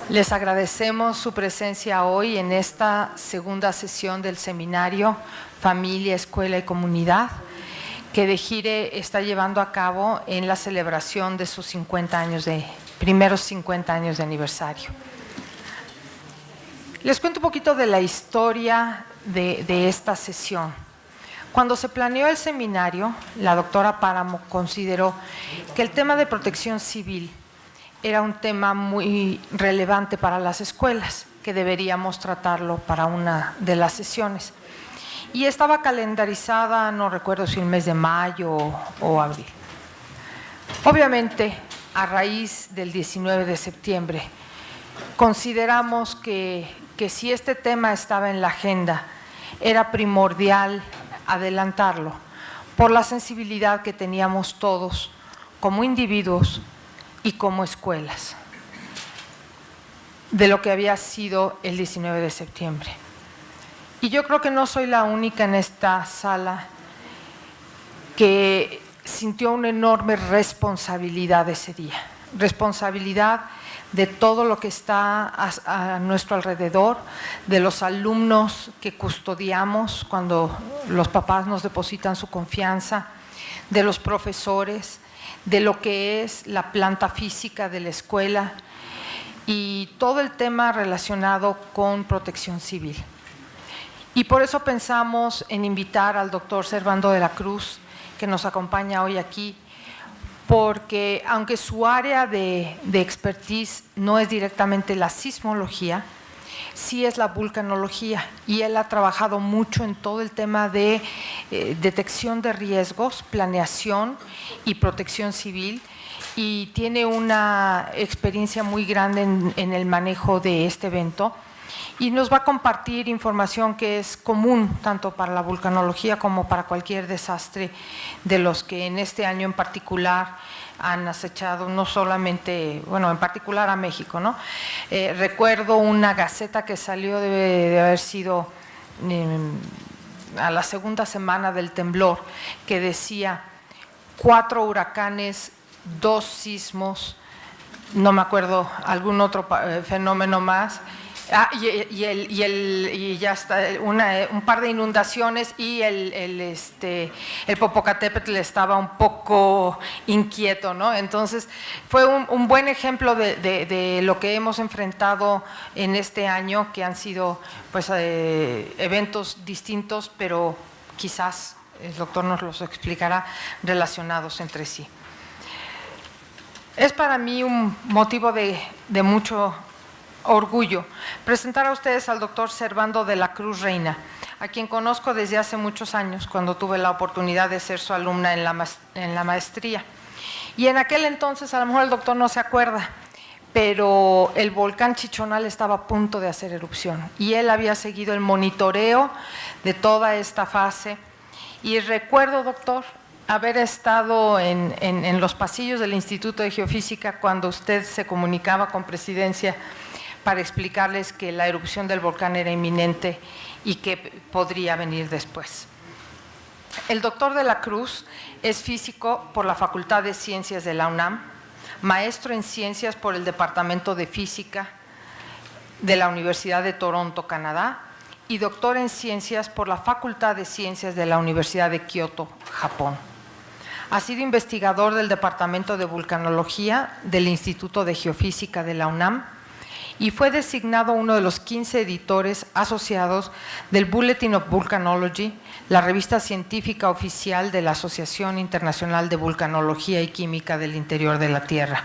Les agradecemos su presencia hoy en esta segunda sesión del seminario Familia, Escuela y Comunidad que DEGIRE está llevando a cabo en la celebración de sus primeros 50 años de aniversario. Les cuento un poquito de la historia de esta sesión. Cuando se planeó el seminario, la doctora Páramo consideró que el tema de protección civil era un tema muy relevante para las escuelas, que deberíamos tratarlo para una de las sesiones. Y estaba calendarizada, no recuerdo si el mes de mayo o abril. Obviamente, a raíz del 19 de septiembre, consideramos que si este tema estaba en la agenda, era primordial adelantarlo por la sensibilidad que teníamos todos como individuos y como escuelas de lo que había sido el 19 de septiembre. Y yo creo que no soy la única en esta sala que sintió una enorme responsabilidad ese día, responsabilidad de todo lo que está a nuestro alrededor, de los alumnos que custodiamos cuando los papás nos depositan su confianza, de los profesores, de lo que es la planta física de la escuela y todo el tema relacionado con protección civil. Y por eso pensamos en invitar al doctor Servando de la Cruz, que nos acompaña hoy aquí, porque aunque su área de expertise no es directamente la sismología, sí es la vulcanología, y él ha trabajado mucho en todo el tema de detección de riesgos, planeación y protección civil, y tiene una experiencia muy grande en el manejo de este evento, y nos va a compartir información que es común tanto para la vulcanología como para cualquier desastre de los que en este año en particular han acechado, no solamente, bueno, en particular a México, ¿no? Recuerdo una gaceta que salió, debe de haber sido a la segunda semana del temblor, que decía 4 huracanes, 2 sismos, no me acuerdo, algún otro fenómeno más. Y ya está, un par de inundaciones, y el Popocatépetl estaba un poco inquieto, ¿no? Entonces fue un buen ejemplo de lo que hemos enfrentado en este año, que han sido pues eventos distintos, pero quizás el doctor nos los explicará, relacionados entre sí. Es para mí un motivo de mucho orgullo presentar a ustedes al doctor Servando de la Cruz Reina, a quien conozco desde hace muchos años, cuando tuve la oportunidad de ser su alumna en la maestría. Y en aquel entonces, a lo mejor el doctor no se acuerda, pero el volcán Chichonal estaba a punto de hacer erupción, y él había seguido el monitoreo de toda esta fase. Y recuerdo, doctor, haber estado en los pasillos del Instituto de Geofísica cuando usted se comunicaba con Presidencia para explicarles que la erupción del volcán era inminente y que podría venir después. El doctor de la Cruz es físico por la Facultad de Ciencias de la UNAM, maestro en Ciencias por el Departamento de Física de la Universidad de Toronto, Canadá, y doctor en Ciencias por la Facultad de Ciencias de la Universidad de Kioto, Japón. Ha sido investigador del Departamento de Vulcanología del Instituto de Geofísica de la UNAM, y fue designado uno de los 15 editores asociados del Bulletin of Volcanology, la revista científica oficial de la Asociación Internacional de Vulcanología y Química del Interior de la Tierra.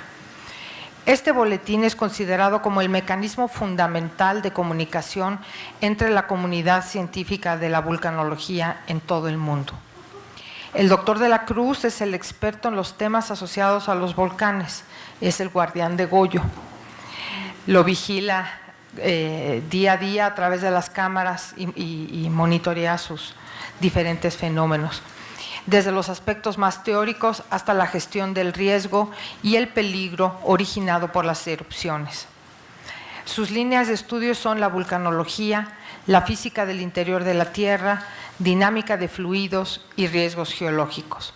Este boletín es considerado como el mecanismo fundamental de comunicación entre la comunidad científica de la vulcanología en todo el mundo. El doctor de la Cruz es el experto en los temas asociados a los volcanes, es el guardián de Goyo. Lo vigila día a día a través de las cámaras y monitorea sus diferentes fenómenos, desde los aspectos más teóricos hasta la gestión del riesgo y el peligro originado por las erupciones. Sus líneas de estudio son la vulcanología, la física del interior de la Tierra, dinámica de fluidos y riesgos geológicos.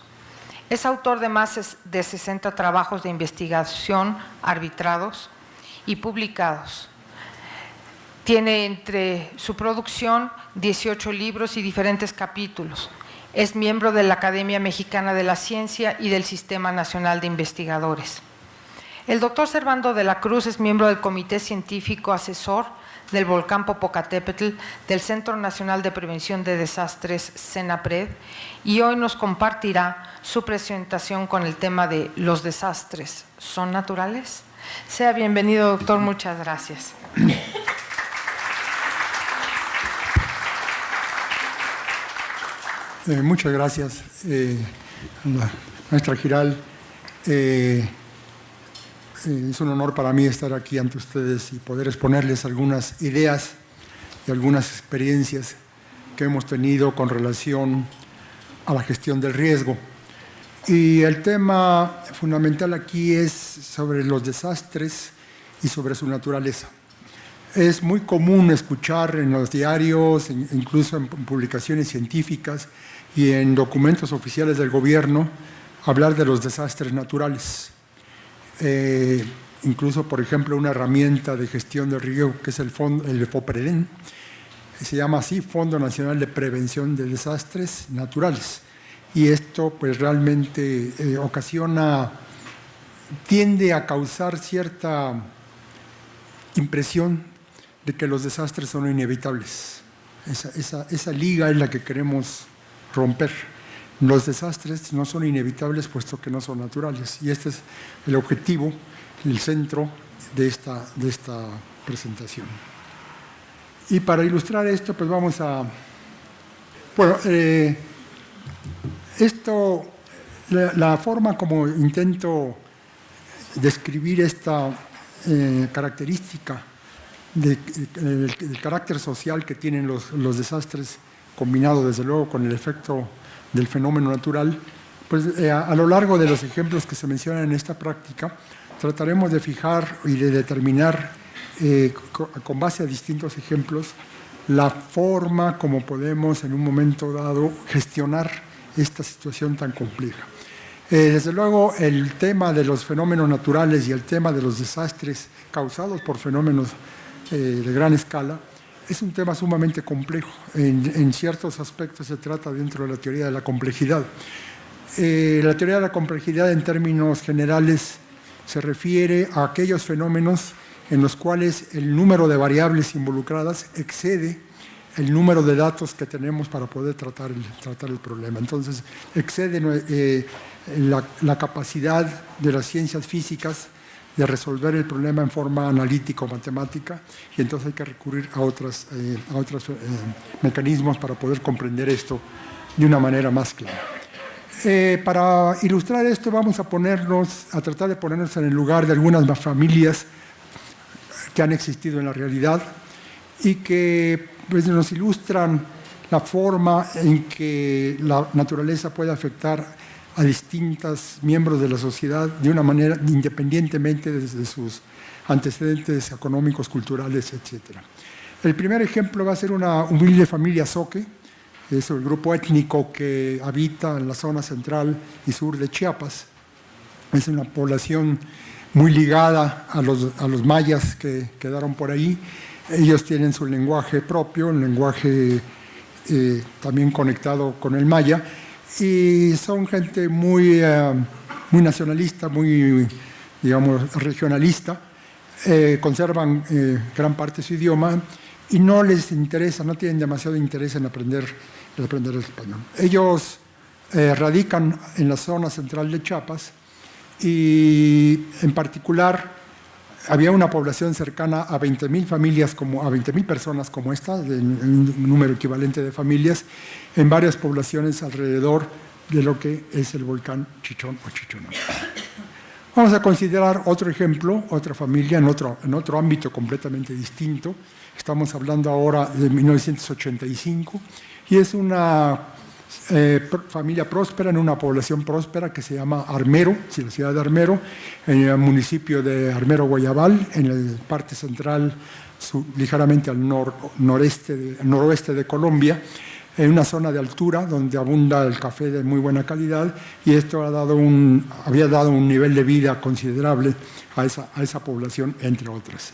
Es autor de más de 60 trabajos de investigación arbitrados y publicados. Tiene entre su producción 18 libros y diferentes capítulos. Es miembro de la Academia Mexicana de la Ciencia y del Sistema Nacional de Investigadores. El doctor Servando de la Cruz es miembro del Comité Científico Asesor del Volcán Popocatépetl del Centro Nacional de Prevención de Desastres, CENAPRED, y hoy nos compartirá su presentación con el tema de ¿los desastres son naturales? Sea bienvenido, doctor, muchas gracias. Muchas gracias, la maestra Giral. Es un honor para mí estar aquí ante ustedes y poder exponerles algunas ideas y algunas experiencias que hemos tenido con relación a la gestión del riesgo. Y el tema fundamental aquí es sobre los desastres y sobre su naturaleza. Es muy común escuchar en los diarios, incluso en publicaciones científicas y en documentos oficiales del gobierno, hablar de los desastres naturales. Incluso, por ejemplo, una herramienta de gestión del riesgo que es el FOPREDEN, se llama así, Fondo Nacional de Prevención de Desastres Naturales. Y esto pues realmente tiende a causar cierta impresión de que los desastres son inevitables. Esa liga es la que queremos romper. Los desastres no son inevitables puesto que no son naturales. Y este es el objetivo, el centro de esta presentación. Y para ilustrar esto, pues vamos a... Bueno, la forma como intento describir esta característica del carácter social que tienen los desastres, combinado desde luego con el efecto del fenómeno natural, pues a lo largo de los ejemplos que se mencionan en esta práctica, trataremos de fijar y de determinar con base a distintos ejemplos la forma como podemos en un momento dado gestionar esta situación tan compleja. Desde luego el tema de los fenómenos naturales y el tema de los desastres causados por fenómenos de gran escala es un tema sumamente complejo. En ciertos aspectos se trata dentro de la teoría de la complejidad. La teoría de la complejidad en términos generales se refiere a aquellos fenómenos en los cuales el número de variables involucradas excede el número de datos que tenemos para poder tratar el problema. Entonces, excede la capacidad de las ciencias físicas de resolver el problema en forma analítico-matemática, y entonces hay que recurrir a otros mecanismos para poder comprender esto de una manera más clara. Para ilustrar esto vamos a tratar de ponernos en el lugar de algunas familias que han existido en la realidad y que pues, nos ilustran la forma en que la naturaleza puede afectar a distintos miembros de la sociedad de una manera independientemente de sus antecedentes económicos, culturales, etc. El primer ejemplo va a ser una humilde familia Zoque, es el grupo étnico que habita en la zona central y sur de Chiapas. Es una población muy ligada a los mayas que quedaron por ahí. Ellos tienen su lenguaje propio, un lenguaje también conectado con el maya, y son gente muy nacionalista, muy, digamos, regionalista. Conservan gran parte de su idioma y no les interesa, no tienen demasiado interés en aprender el español. Ellos radican en la zona central de Chiapas y en particular había una población cercana a 20,000 familias, a 20,000 personas como esta, un número equivalente de familias, en varias poblaciones alrededor de lo que es el volcán Chichón o Chichonal. Vamos a considerar otro ejemplo, otra familia en otro ámbito completamente distinto. Estamos hablando ahora de 1985 y es una familia próspera en una población próspera que se llama Armero, la ciudad de Armero, en el municipio de Armero Guayabal, en la parte central, ligeramente al noroeste de Colombia. en una zona de altura donde abunda el café de muy buena calidad, y esto había dado un nivel de vida considerable a esa población, entre otras.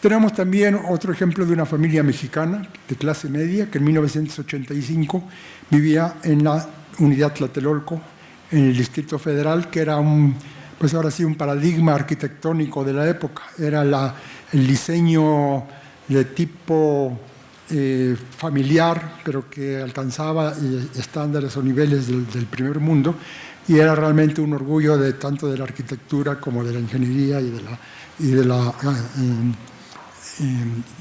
Tenemos también otro ejemplo de una familia mexicana de clase media que en 1985 vivía en la unidad Tlatelolco, en el Distrito Federal, que era pues ahora sí, un paradigma arquitectónico de la época. Era el diseño de tipo familiar, pero que alcanzaba estándares o niveles del primer mundo, y era realmente un orgullo tanto de la arquitectura como de la ingeniería y de la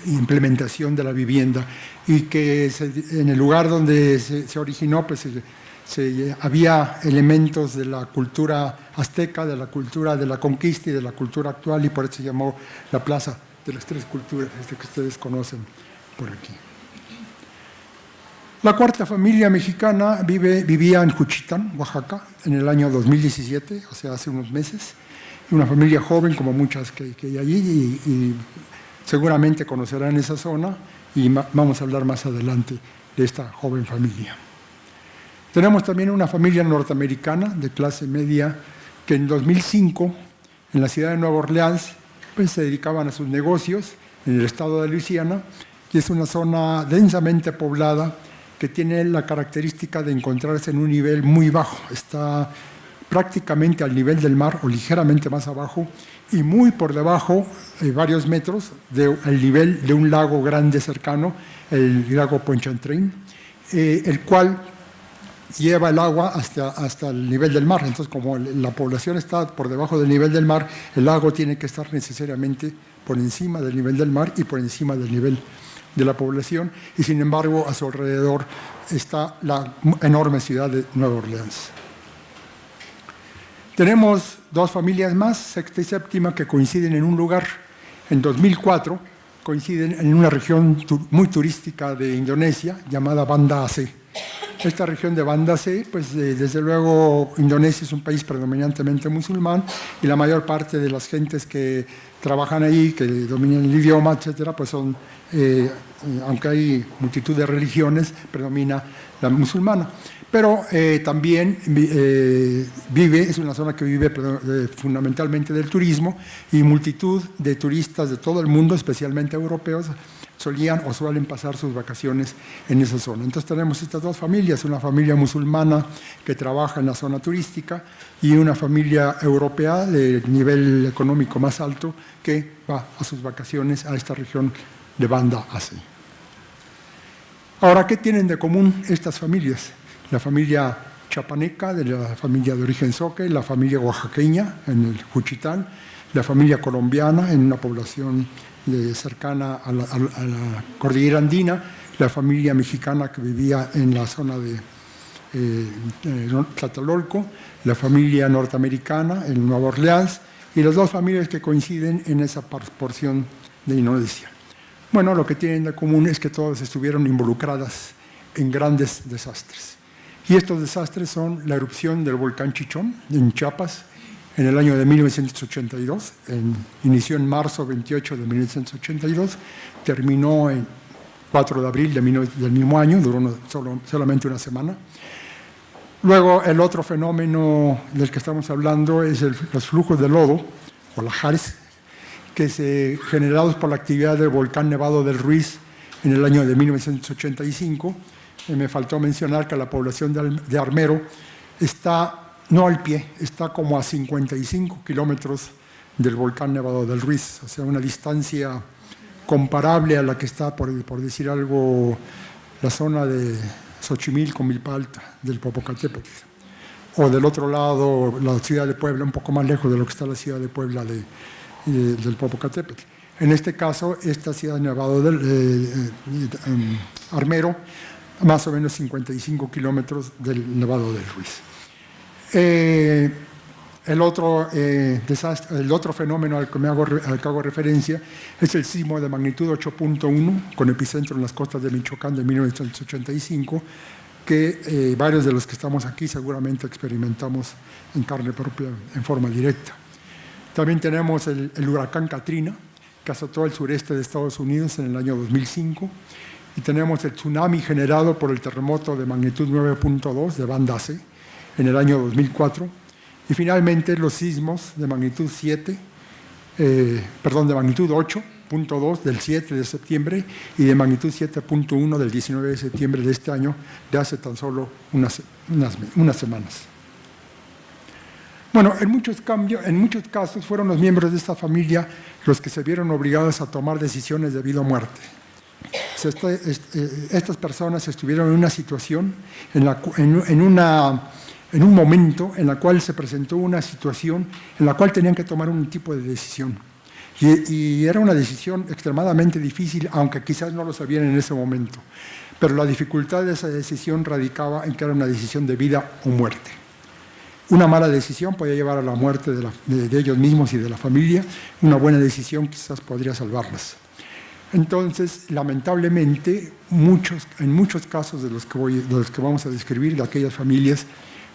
implementación de la vivienda, y que en el lugar donde se originó, pues había elementos de la cultura azteca, de la cultura de la conquista y de la cultura actual, y por eso se llamó la Plaza de las Tres Culturas, que ustedes conocen por aquí. La cuarta familia mexicana vivía en Juchitán, Oaxaca, en el año 2017, o sea, hace unos meses. Una familia joven, como muchas que hay allí, y seguramente conocerán esa zona, y vamos a hablar más adelante de esta joven familia. Tenemos también una familia norteamericana de clase media que en 2005, en la ciudad de Nueva Orleans, pues se dedicaban a sus negocios en el estado de Luisiana, y es una zona densamente poblada que tiene la característica de encontrarse en un nivel muy bajo. Está prácticamente al nivel del mar o ligeramente más abajo, y muy por debajo, varios metros, del nivel de un lago grande cercano, el lago Pontchartrain, el cual lleva el agua hasta el nivel del mar. Entonces, como la población está por debajo del nivel del mar, el lago tiene que estar necesariamente por encima del nivel del mar y por encima del nivel de la población, y sin embargo a su alrededor está la enorme ciudad de Nueva Orleans. Tenemos dos familias más, sexta y séptima, que coinciden en un lugar. En 2004 coinciden en una región muy turística de Indonesia llamada Banda Aceh. Esta región de Banda Aceh, pues desde luego Indonesia es un país predominantemente musulmán, y la mayor parte de las gentes que trabajan ahí, que dominan el idioma, etcétera, pues son, aunque hay multitud de religiones, predomina la musulmana. Pero también es una zona que vive fundamentalmente del turismo, y multitud de turistas de todo el mundo, especialmente europeos, solían o suelen pasar sus vacaciones en esa zona. Entonces tenemos estas dos familias, una familia musulmana que trabaja en la zona turística y una familia europea de nivel económico más alto que va a sus vacaciones a esta región de Banda Aceh. Ahora, ¿qué tienen de común estas familias? La familia chapaneca, de la familia de origen zoque, la familia oaxaqueña en el Juchitán, la familia colombiana en una población cercana a la cordillera andina, la familia mexicana que vivía en la zona de Tlatelolco, la familia norteamericana en Nueva Orleans, y las dos familias que coinciden en esa porción de Indonesia. Bueno, lo que tienen de común es que todas estuvieron involucradas en grandes desastres. Y estos desastres son la erupción del volcán Chichón en Chiapas en el año de 1982, inició en marzo 28 de 1982, terminó en 4 de abril del mismo año, duró solamente una semana. Luego, el otro fenómeno del que estamos hablando es los flujos de lodo, o lahares, generados por la actividad del volcán Nevado del Ruiz en el año de 1985. Me faltó mencionar que la población de Armero está, no al pie, está como a 55 kilómetros del volcán Nevado del Ruiz, o sea, una distancia comparable a la que está, por decir algo, la zona de Xochimilco, Milpa Alta, del Popocatépetl, o del otro lado, la ciudad de Puebla, un poco más lejos de lo que está la ciudad de Puebla del Popocatépetl. En este caso, esta ciudad de Nevado del Armero, más o menos 55 kilómetros del Nevado del Ruiz. El otro fenómeno al que hago referencia es el sismo de magnitud 8.1 con epicentro en las costas de Michoacán de 1985, que varios de los que estamos aquí seguramente experimentamos en carne propia, en forma directa. También tenemos el huracán Katrina, que azotó el sureste de Estados Unidos en el año 2005, y tenemos el tsunami generado por el terremoto de magnitud 9.2 de Banda C en el año 2004, y finalmente los sismos de magnitud 8.2 del 7 de septiembre y de magnitud 7.1 del 19 de septiembre de este año, de hace tan solo unas semanas. Bueno, en muchos casos fueron los miembros de esta familia los que se vieron obligados a tomar decisiones de vida o muerte. Estas personas estuvieron en una situación, en un momento en la cual se presentó una situación en la cual tenían que tomar un tipo de decisión. Y era una decisión extremadamente difícil, aunque quizás no lo sabían en ese momento. Pero la dificultad de esa decisión radicaba en que era una decisión de vida o muerte. Una mala decisión podía llevar a la muerte de ellos mismos y de la familia. Una buena decisión quizás podría salvarlas. Entonces, lamentablemente, en muchos casos de los que vamos a describir, de aquellas familias,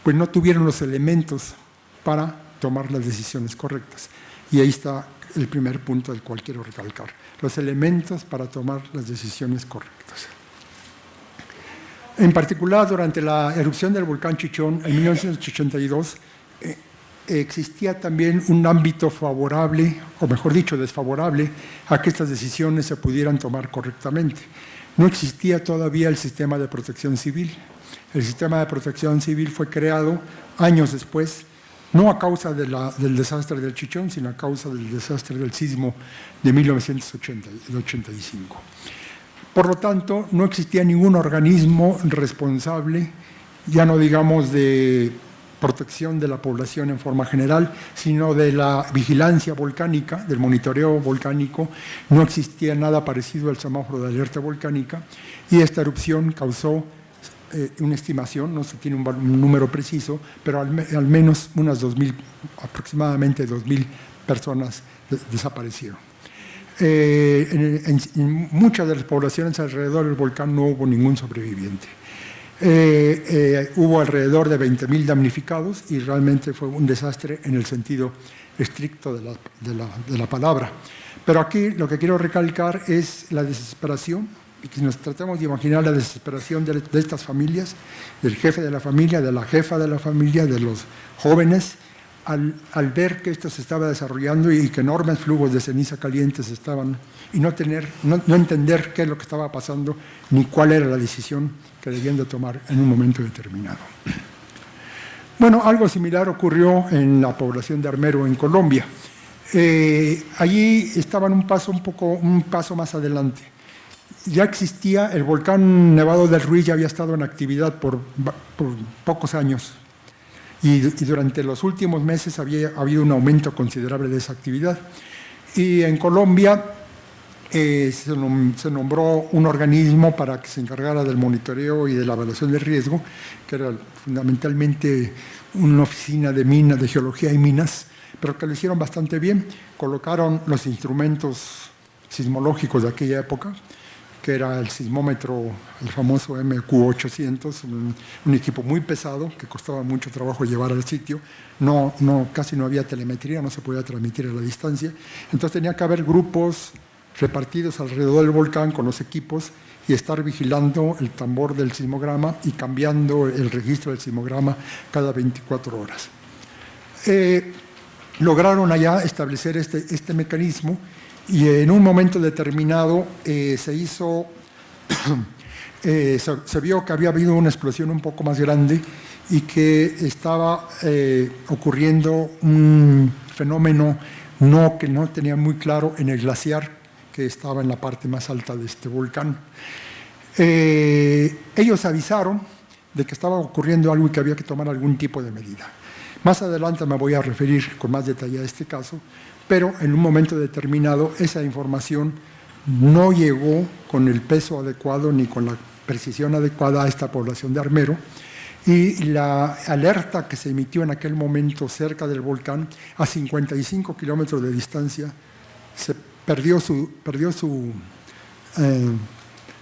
pues no tuvieron los elementos para tomar las decisiones correctas. Y ahí está el primer punto del cual quiero recalcar: los elementos para tomar las decisiones correctas. En particular, durante la erupción del volcán Chichón en 1982, existía también un ámbito favorable, o mejor dicho, desfavorable, a que estas decisiones se pudieran tomar correctamente. No existía todavía el sistema de protección civil. El sistema de protección civil fue creado años después, no a causa del desastre del Chichón, sino a causa del desastre del sismo de 1985. Por lo tanto, no existía ningún organismo responsable, ya no digamos de protección de la población en forma general, sino de la vigilancia volcánica, del monitoreo volcánico. No existía nada parecido al semáforo de alerta volcánica, y esta erupción causó una estimación, no se tiene un número preciso, pero al menos aproximadamente 2.000 personas desaparecieron. En muchas de las poblaciones alrededor del volcán no hubo ningún sobreviviente. Hubo alrededor de 20.000 damnificados, y realmente fue un desastre en el sentido estricto de la palabra. Pero aquí lo que quiero recalcar es la desesperación, y que nos tratemos de imaginar la desesperación de estas familias, del jefe de la familia, de la jefa de la familia, de los jóvenes, al ver que esto se estaba desarrollando y que enormes flujos de ceniza calientes estaban, y no entender qué es lo que estaba pasando ni cuál era la decisión que debían de tomar en un momento determinado. Bueno, algo similar ocurrió en la población de Armero, en Colombia. Allí estaban un paso más adelante. Ya existía el volcán Nevado del Ruiz, ya había estado en actividad por pocos años. Y durante los últimos meses había habido un aumento considerable de esa actividad. Y en Colombia se nombró un organismo para que se encargara del monitoreo y de la evaluación de riesgo, que era fundamentalmente una oficina de minas, de geología y minas, pero que lo hicieron bastante bien. Colocaron los instrumentos sismológicos de aquella época, que era el sismómetro, el famoso MQ800, un equipo muy pesado que costaba mucho trabajo llevar al sitio. Casi no había telemetría, no se podía transmitir a la distancia. Entonces tenía que haber grupos repartidos alrededor del volcán con los equipos y estar vigilando el tambor del sismograma y cambiando el registro del sismograma cada 24 horas. Lograron allá establecer este mecanismo. Y en un momento determinado se vio que había habido una explosión un poco más grande y que estaba ocurriendo un fenómeno que no tenía muy claro en el glaciar que estaba en la parte más alta de este volcán. Ellos avisaron de que estaba ocurriendo algo y que había que tomar algún tipo de medida. Más adelante me voy a referir con más detalle a este caso, pero en un momento determinado esa información no llegó con el peso adecuado ni con la precisión adecuada a esta población de Armero, y la alerta que se emitió en aquel momento cerca del volcán, a 55 kilómetros de distancia, se perdió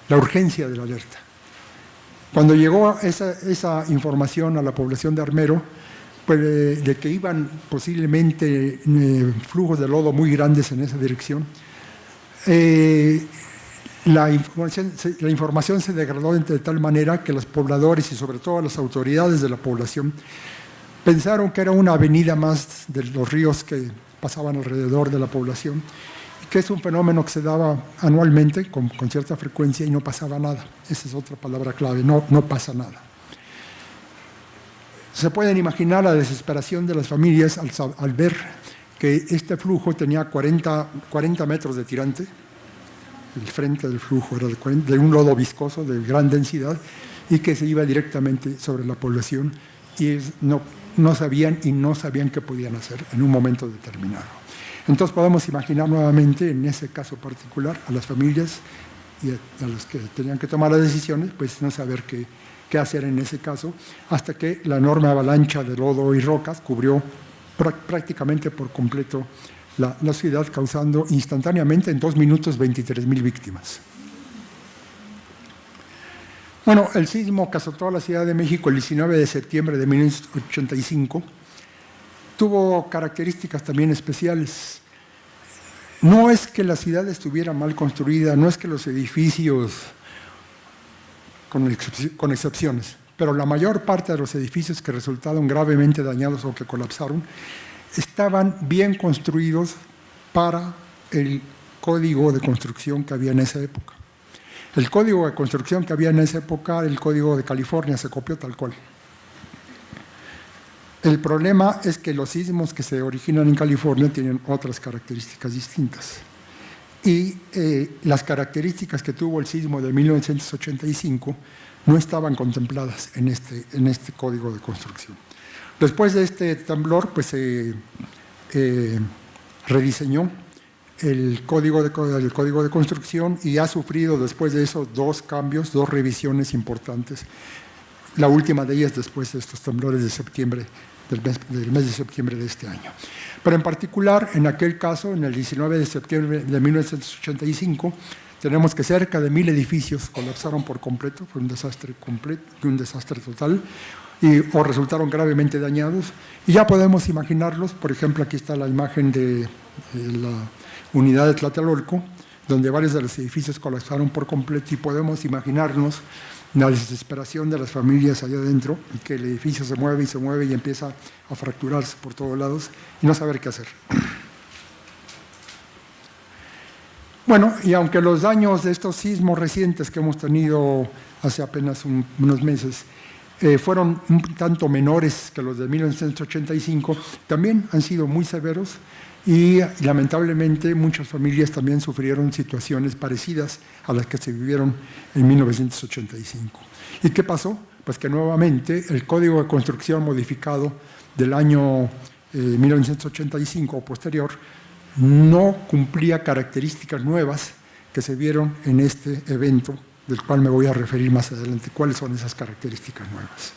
la urgencia de la alerta. Cuando llegó esa información a la población de Armero, pues de que iban posiblemente flujos de lodo muy grandes en esa dirección, La información se degradó de tal manera que los pobladores y sobre todo las autoridades de la población pensaron que era una avenida más de los ríos que pasaban alrededor de la población, y que es un fenómeno que se daba anualmente con cierta frecuencia y no pasaba nada. Esa es otra palabra clave, no pasa nada. Se pueden imaginar la desesperación de las familias al ver que este flujo tenía 40 metros de tirante. El frente del flujo era de un lodo viscoso de gran densidad y que se iba directamente sobre la población, y no sabían qué podían hacer en un momento determinado. Entonces podemos imaginar nuevamente, en ese caso particular, a las familias y a los que tenían que tomar las decisiones, pues no saber qué hacer en ese caso, hasta que la enorme avalancha de lodo y rocas cubrió prácticamente por completo la ciudad, causando instantáneamente en 2 minutos 23,000 víctimas. Bueno, el sismo que azotó a la Ciudad de México el 19 de septiembre de 1985 tuvo características también especiales. No es que la ciudad estuviera mal construida, no es que los edificios, con excepciones, pero la mayor parte de los edificios que resultaron gravemente dañados o que colapsaron estaban bien construidos para el código de construcción que había en esa época. El código de construcción que había en esa época, el código de California, se copió tal cual. El problema es que los sismos que se originan en California tienen otras características distintas. Y las características que tuvo el sismo de 1985 no estaban contempladas en este código de construcción. Después de este temblor, pues se rediseñó el código de construcción, y ha sufrido después de eso 2 cambios, 2 revisiones importantes. La última de ellas después de estos temblores de septiembre, del mes de septiembre de este año. Pero en particular, en aquel caso, en el 19 de septiembre de 1985, tenemos que cerca de 1,000 edificios colapsaron por completo, fue un desastre completo, un desastre total, o resultaron gravemente dañados. Y ya podemos imaginarlos. Por ejemplo, aquí está la imagen de la unidad de Tlatelolco, donde varios de los edificios colapsaron por completo, y podemos imaginarnos la desesperación de las familias allá adentro, y que el edificio se mueve y empieza a fracturarse por todos lados y no saber qué hacer. Bueno, y aunque los daños de estos sismos recientes que hemos tenido hace apenas unos meses fueron un tanto menores que los de 1985, también han sido muy severos, y lamentablemente muchas familias también sufrieron situaciones parecidas a las que se vivieron en 1985. ¿Y qué pasó? Pues que nuevamente el código de construcción modificado del año 1985 o posterior no cumplía características nuevas que se vieron en este evento, del cual me voy a referir más adelante. ¿Cuáles son esas características nuevas?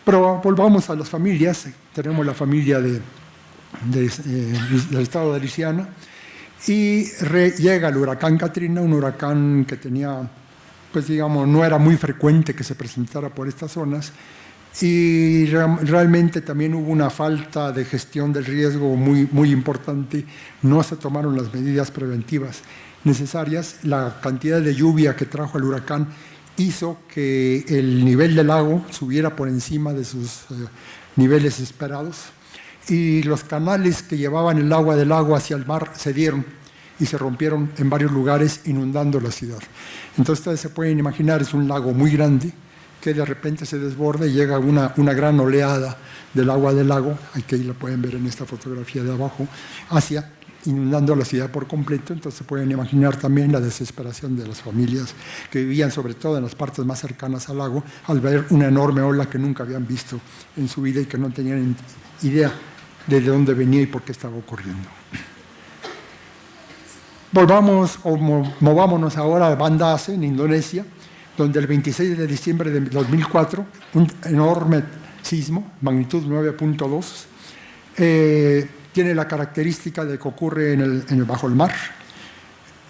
Pero volvamos a las familias. Tenemos la familia del estado de Luisiana, y llega el huracán Katrina, un huracán que tenía, pues digamos, no era muy frecuente que se presentara por estas zonas, y realmente también hubo una falta de gestión del riesgo muy importante. No se tomaron las medidas preventivas necesarias. La cantidad de lluvia que trajo el huracán hizo que el nivel del lago subiera por encima de sus niveles esperados, y los canales que llevaban el agua del lago hacia el mar cedieron y se rompieron en varios lugares, inundando la ciudad. Entonces ustedes se pueden imaginar, es un lago muy grande que de repente se desborda y llega una gran oleada del agua del lago, aquí la pueden ver en esta fotografía de abajo, inundando la ciudad por completo. Entonces se pueden imaginar también la desesperación de las familias que vivían sobre todo en las partes más cercanas al lago, al ver una enorme ola que nunca habían visto en su vida y que no tenían idea de dónde venía y por qué estaba ocurriendo. Movámonos ahora a Banda Aceh, en Indonesia, donde el 26 de diciembre de 2004, un enorme sismo, magnitud 9.2, tiene la característica de que ocurre bajo el mar.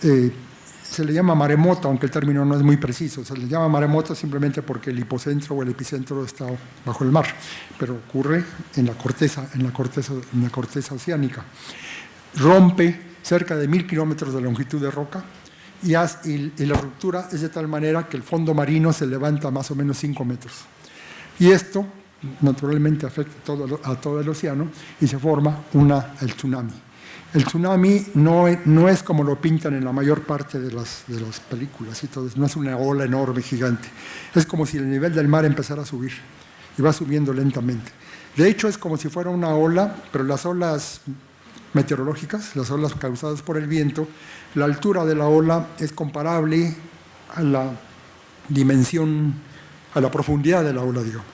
Se le llama maremoto, aunque el término no es muy preciso. Se le llama maremoto simplemente porque el hipocentro o el epicentro está bajo el mar, pero ocurre en la corteza oceánica. Rompe cerca de 1000 kilómetros de longitud de roca, y la ruptura es de tal manera que el fondo marino se levanta más o menos 5 metros. Y esto naturalmente afecta a todo el océano y se forma el tsunami. El tsunami no es como lo pintan en la mayor parte de las películas y todo eso, no es una ola enorme, gigante. Es como si el nivel del mar empezara a subir y va subiendo lentamente. De hecho, es como si fuera una ola, pero las olas meteorológicas, las olas causadas por el viento, la altura de la ola es comparable a la dimensión, a la profundidad de la ola, digamos.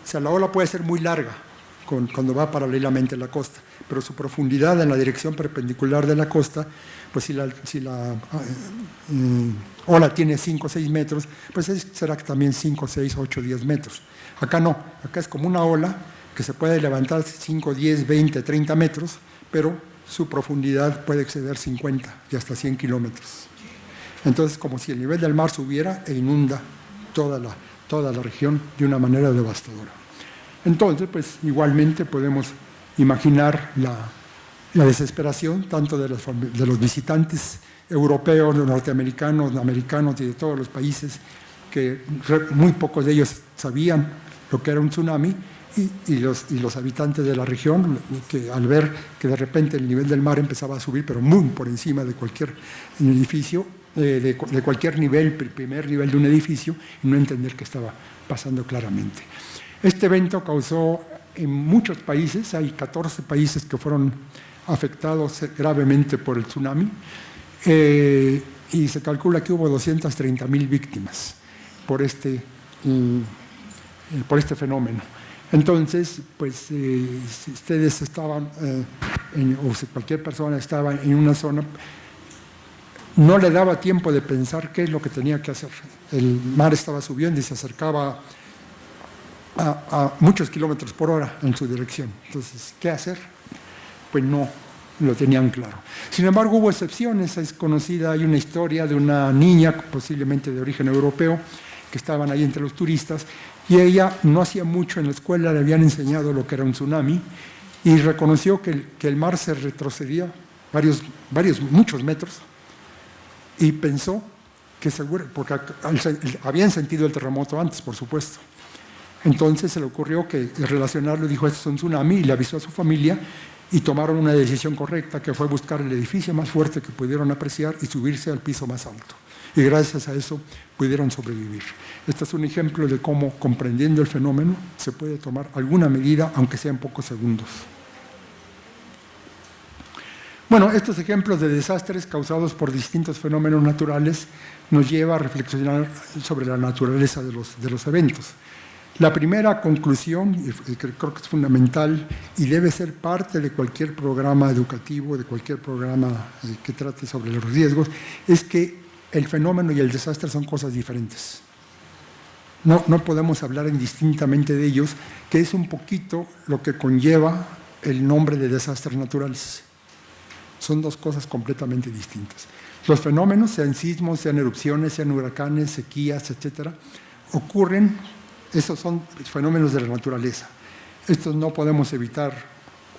O sea, la ola puede ser muy larga cuando va paralelamente a la costa, pero su profundidad en la dirección perpendicular de la costa, pues si la ola tiene 5 o 6 metros, pues será también 5, 6, 8, 10 metros. Acá no, acá es como una ola que se puede levantar 5, 10, 20, 30 metros, pero su profundidad puede exceder 50 y hasta 100 kilómetros. Entonces, como si el nivel del mar subiera e inunda toda la región de una manera devastadora. Entonces, pues igualmente podemos imaginar la desesperación tanto de los visitantes europeos, los norteamericanos, americanos y de todos los países, que muy pocos de ellos sabían lo que era un tsunami, y los habitantes de la región, que al ver que de repente el nivel del mar empezaba a subir, pero muy por encima de cualquier edificio, de cualquier nivel, primer nivel de un edificio, y no entender qué estaba pasando claramente. Este evento causó en muchos países, hay 14 países que fueron afectados gravemente por el tsunami, y se calcula que hubo 230,000 víctimas por este fenómeno. Entonces, pues si ustedes estaban, o si cualquier persona estaba en una zona, no le daba tiempo de pensar qué es lo que tenía que hacer. El mar estaba subiendo y se acercaba a muchos kilómetros por hora en su dirección. Entonces, ¿qué hacer? Pues no lo tenían claro. Sin embargo, hubo excepciones. Es conocida, hay una historia de una niña, posiblemente de origen europeo, que estaban ahí entre los turistas, y ella no hacía mucho en la escuela, le habían enseñado lo que era un tsunami, y reconoció que el mar se retrocedía muchos metros, y pensó que seguro, porque habían sentido el terremoto antes, por supuesto. Entonces se le ocurrió que relacionarlo, dijo, esto es un tsunami, y le avisó a su familia, y tomaron una decisión correcta, que fue buscar el edificio más fuerte que pudieron apreciar y subirse al piso más alto. Y gracias a eso pudieron sobrevivir. Este es un ejemplo de cómo, comprendiendo el fenómeno, se puede tomar alguna medida, aunque sea en pocos segundos. Bueno, estos ejemplos de desastres causados por distintos fenómenos naturales nos lleva a reflexionar sobre la naturaleza de los eventos. La primera conclusión, y creo que es fundamental y debe ser parte de cualquier programa educativo, de cualquier programa que trate sobre los riesgos, es que el fenómeno y el desastre son cosas diferentes. No podemos hablar indistintamente de ellos, que es un poquito lo que conlleva el nombre de desastres naturales. Son dos cosas completamente distintas. Los fenómenos, sean sismos, sean erupciones, sean huracanes, sequías, etc., ocurren. Esos son fenómenos de la naturaleza. Estos no podemos evitar,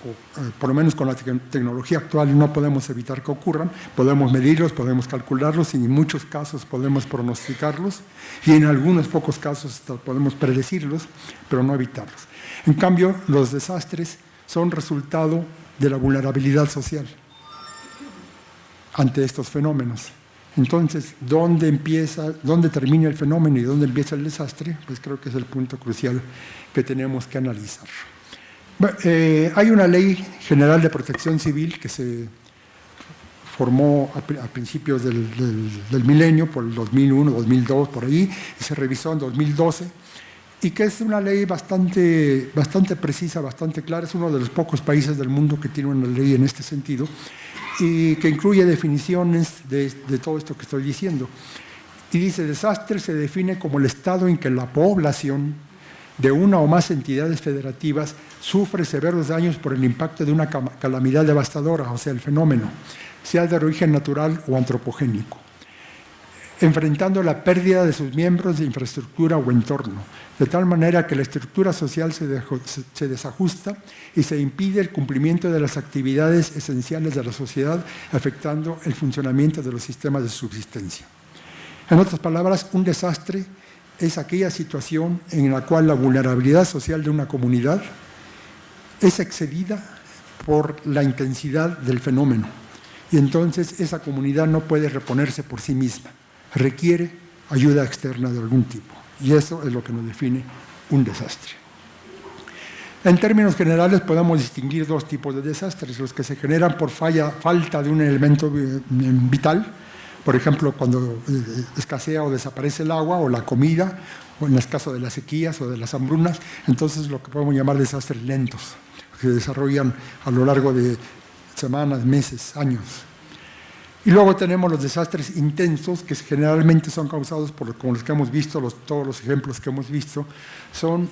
o por lo menos con la tecnología actual no podemos evitar que ocurran. Podemos medirlos, podemos calcularlos y en muchos casos podemos pronosticarlos y en algunos pocos casos podemos predecirlos, pero no evitarlos. En cambio, los desastres son resultado de la vulnerabilidad social ante estos fenómenos. Entonces, ¿dónde termina el fenómeno y dónde empieza el desastre? Pues creo que es el punto crucial que tenemos que analizar. Hay una ley general de protección civil que se formó a principios del milenio, por el 2001, 2002, por ahí, y se revisó en 2012, y que es una ley bastante precisa, bastante clara. Es uno de los pocos países del mundo que tiene una ley en este sentido, y que incluye definiciones de todo esto que estoy diciendo. Y dice, desastre se define como el estado en que la población de una o más entidades federativas sufre severos daños por el impacto de una calamidad devastadora, o sea, el fenómeno, sea de origen natural o antropogénico. enfrentando la pérdida de sus miembros de infraestructura o entorno, de tal manera que la estructura social se desajusta y se impide el cumplimiento de las actividades esenciales de la sociedad, afectando el funcionamiento de los sistemas de subsistencia. En otras palabras, un desastre es aquella situación en la cual la vulnerabilidad social de una comunidad es excedida por la intensidad del fenómeno, y entonces esa comunidad no puede reponerse por sí misma, requiere ayuda externa de algún tipo, y eso es lo que nos define un desastre. En términos generales podemos distinguir dos tipos de desastres: los que se generan por falta de un elemento vital, por ejemplo, cuando escasea o desaparece el agua o la comida, o en el caso de las sequías o de las hambrunas, entonces lo que podemos llamar desastres lentos, que se desarrollan a lo largo de semanas, meses, años. Y luego tenemos los desastres intensos, que generalmente son causados por, como los que hemos visto, todos los ejemplos que hemos visto, son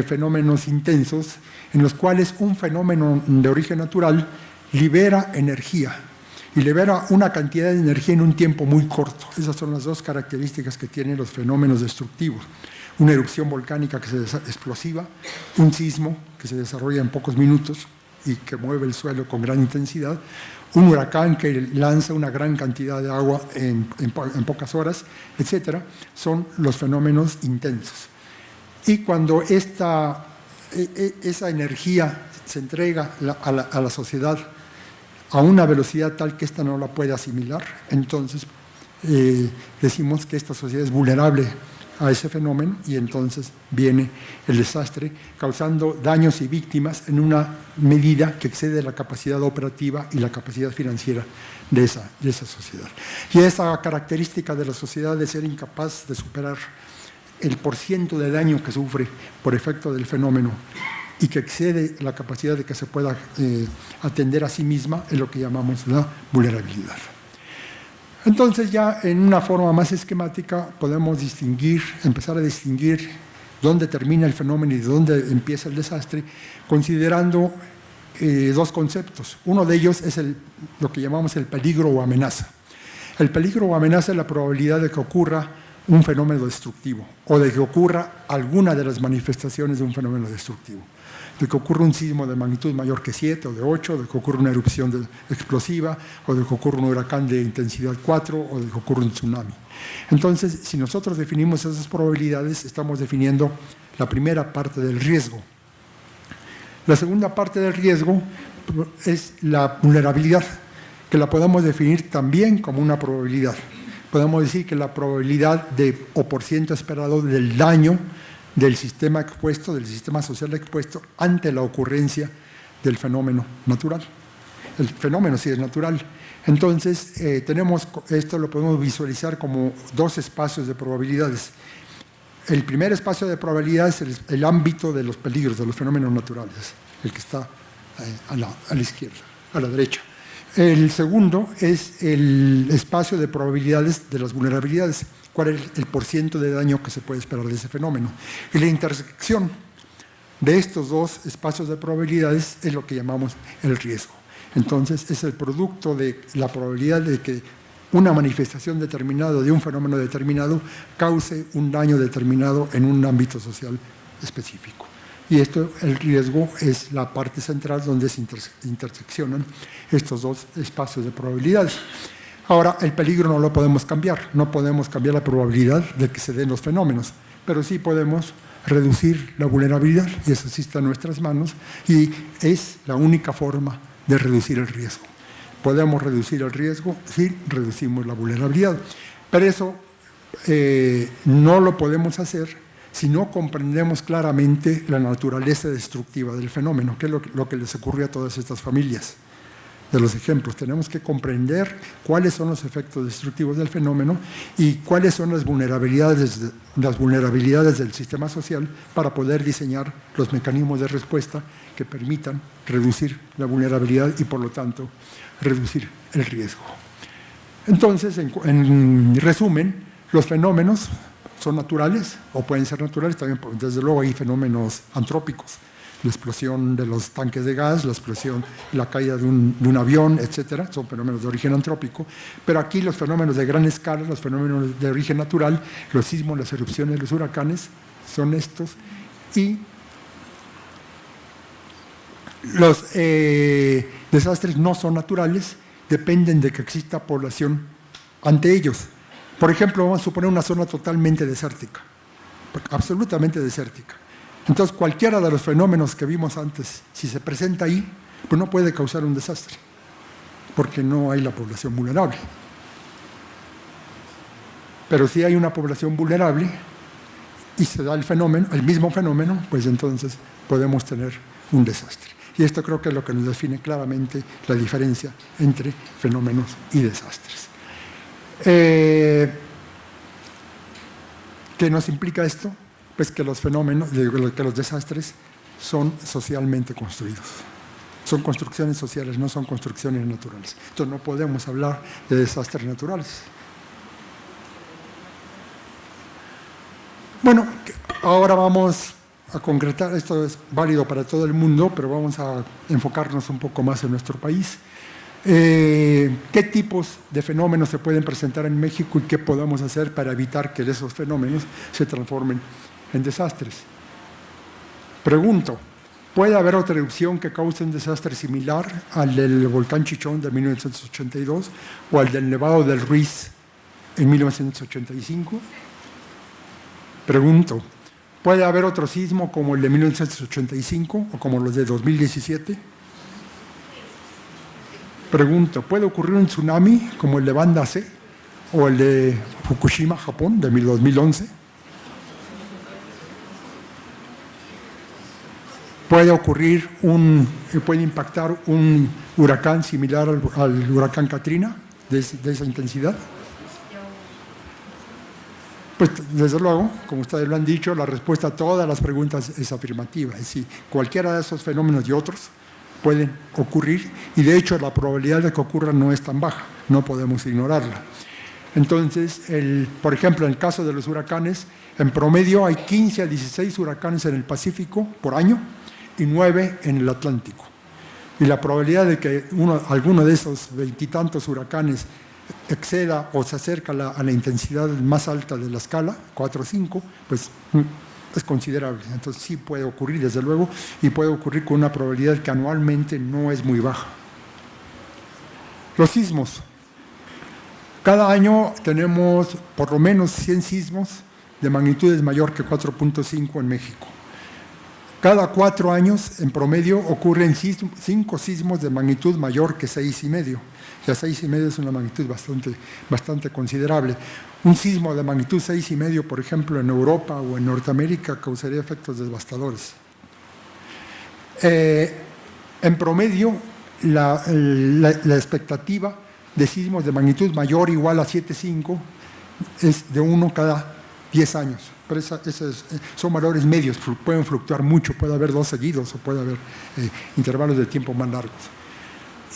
fenómenos intensos en los cuales un fenómeno de origen natural libera energía, y libera una cantidad de energía en un tiempo muy corto. Esas son las dos características que tienen los fenómenos destructivos: una erupción volcánica explosiva, un sismo que se desarrolla en pocos minutos y que mueve el suelo con gran intensidad, un huracán que lanza una gran cantidad de agua en pocas horas, etcétera. Son los fenómenos intensos. Y cuando esa energía se entrega a la sociedad a una velocidad tal que ésta no la puede asimilar, entonces decimos que esta sociedad es vulnerable a ese fenómeno, y entonces viene el desastre, causando daños y víctimas en una medida que excede la capacidad operativa y la capacidad financiera de esa sociedad. Y esa característica de la sociedad de ser incapaz de superar el % de daño que sufre por efecto del fenómeno y que excede la capacidad de que se pueda atender a sí misma, es lo que llamamos la vulnerabilidad. Entonces, ya en una forma más esquemática podemos empezar a distinguir dónde termina el fenómeno y dónde empieza el desastre, considerando dos conceptos. Uno de ellos es lo que llamamos el peligro o amenaza. El peligro o amenaza es la probabilidad de que ocurra un fenómeno destructivo, o de que ocurra alguna de las manifestaciones de un fenómeno destructivo, de que ocurra un sismo de magnitud mayor que 7 o de 8, de que ocurra una erupción explosiva, o de que ocurra un huracán de intensidad 4, o de que ocurra un tsunami. Entonces, si nosotros definimos esas probabilidades, estamos definiendo la primera parte del riesgo. La segunda parte del riesgo es la vulnerabilidad, que la podemos definir también como una probabilidad. Podemos decir que la probabilidad o % esperado del daño del sistema expuesto, del sistema social expuesto, ante la ocurrencia del fenómeno natural. El fenómeno sí es natural. Entonces, esto lo podemos visualizar como dos espacios de probabilidades. El primer espacio de probabilidades es el ámbito de los peligros, de los fenómenos naturales, el que está a la izquierda, a la derecha. El segundo es el espacio de probabilidades de las vulnerabilidades, cuál es el % de daño que se puede esperar de ese fenómeno. Y la intersección de estos dos espacios de probabilidades es lo que llamamos el riesgo. Entonces, es el producto de la probabilidad de que una manifestación determinada de un fenómeno determinado cause un daño determinado en un ámbito social específico. Y el riesgo es la parte central donde se interseccionan estos dos espacios de probabilidades. Ahora, el peligro no lo podemos cambiar, no podemos cambiar la probabilidad de que se den los fenómenos, pero sí podemos reducir la vulnerabilidad, y eso sí está en nuestras manos, y es la única forma de reducir el riesgo. Podemos reducir el riesgo si reducimos la vulnerabilidad, pero eso no lo podemos hacer si no comprendemos claramente la naturaleza destructiva del fenómeno, que es lo que les ocurrió a todas estas familias. De los ejemplos, tenemos que comprender cuáles son los efectos destructivos del fenómeno y cuáles son las vulnerabilidades del sistema social para poder diseñar los mecanismos de respuesta que permitan reducir la vulnerabilidad y, por lo tanto, reducir el riesgo. Entonces, en resumen, los fenómenos son naturales o pueden ser naturales, también desde luego hay fenómenos antrópicos, la explosión de los tanques de gas, la explosión, la caída de un avión, etcétera, son fenómenos de origen antrópico, pero aquí los fenómenos de gran escala, los fenómenos de origen natural, los sismos, las erupciones, los huracanes, son estos, y los desastres no son naturales, dependen de que exista población ante ellos. Por ejemplo, vamos a suponer una zona totalmente desértica, absolutamente desértica. Entonces, cualquiera de los fenómenos que vimos antes, si se presenta ahí, pues no puede causar un desastre, porque no hay la población vulnerable. Pero si hay una población vulnerable y se da el fenómeno, el mismo fenómeno, pues entonces podemos tener un desastre. Y esto creo que es lo que nos define claramente la diferencia entre fenómenos y desastres. ¿Qué nos implica esto? Pues que los fenómenos, que los desastres son socialmente construidos. Son construcciones sociales, no son construcciones naturales. Entonces no podemos hablar de desastres naturales. Bueno, ahora vamos a concretar, esto es válido para todo el mundo, pero vamos a enfocarnos un poco más en nuestro país. ¿Qué tipos de fenómenos se pueden presentar en México y qué podemos hacer para evitar que esos fenómenos se transformen en desastres? Pregunto, ¿puede haber otra erupción que cause un desastre similar al del volcán Chichón de 1982 o al del Nevado del Ruiz en 1985? Pregunto, ¿puede haber otro sismo como el de 1985 o como los de 2017? Pregunto, ¿puede ocurrir un tsunami como el de Banda C o el de Fukushima, Japón, de 2011? ¿Puede impactar un huracán similar al huracán Katrina de esa intensidad? Pues desde luego, como ustedes lo han dicho, la respuesta a todas las preguntas es afirmativa. Es decir, cualquiera de esos fenómenos y otros pueden ocurrir y de hecho la probabilidad de que ocurran no es tan baja, no podemos ignorarla. Entonces, por ejemplo, en el caso de los huracanes, en promedio hay 15 a 16 huracanes en el Pacífico por año y 9 en el Atlántico. Y la probabilidad de que alguno de esos veintitantos huracanes exceda o se acerca a la intensidad más alta de la escala, 4 o 5, pues es considerable. Entonces sí puede ocurrir, desde luego, y puede ocurrir con una probabilidad que anualmente no es muy baja. Los sismos. Cada año tenemos por lo menos 100 sismos de magnitudes mayor que 4.5 en México. Cada 4 años, en promedio, ocurren 5 sismos de magnitud mayor que 6,5. Ya 6,5 es una magnitud bastante considerable. Un sismo de magnitud 6,5, por ejemplo, en Europa o en Norteamérica, causaría efectos devastadores. En promedio, la expectativa de sismos de magnitud mayor o igual a 7,5 es de 1 cada 10 años. Pero son valores medios, pueden fluctuar mucho, puede haber 2 seguidos o puede haber intervalos de tiempo más largos.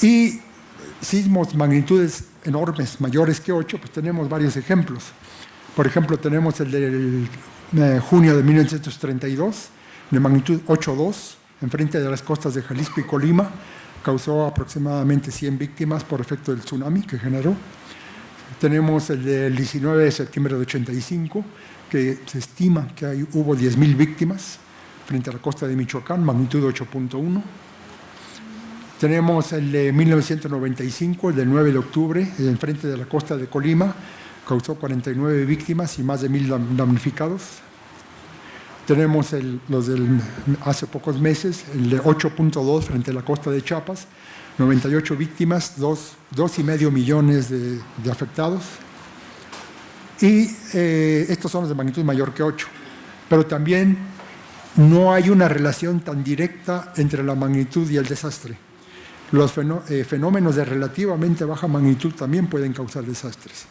Y sismos magnitudes enormes, mayores que 8, pues tenemos varios ejemplos. Por ejemplo, tenemos el del junio de 1932, de magnitud 8,2, enfrente de las costas de Jalisco y Colima, causó aproximadamente 100 víctimas por efecto del tsunami que generó. Tenemos el del 19 de septiembre de 85, que se estima que hubo 10,000 víctimas frente a la costa de Michoacán, magnitud 8.1. Tenemos el de 1995, el del 9 de octubre, enfrente de la costa de Colima, causó 49 víctimas y más de 1,000 damnificados. Tenemos los del hace pocos meses, el de 8.2 frente a la costa de Chiapas, 98 víctimas, 2,5 millones de afectados. Y estos son los de magnitud mayor que 8. Pero también no hay una relación tan directa entre la magnitud y el desastre. Los fenómenos de relativamente baja magnitud también pueden causar desastres.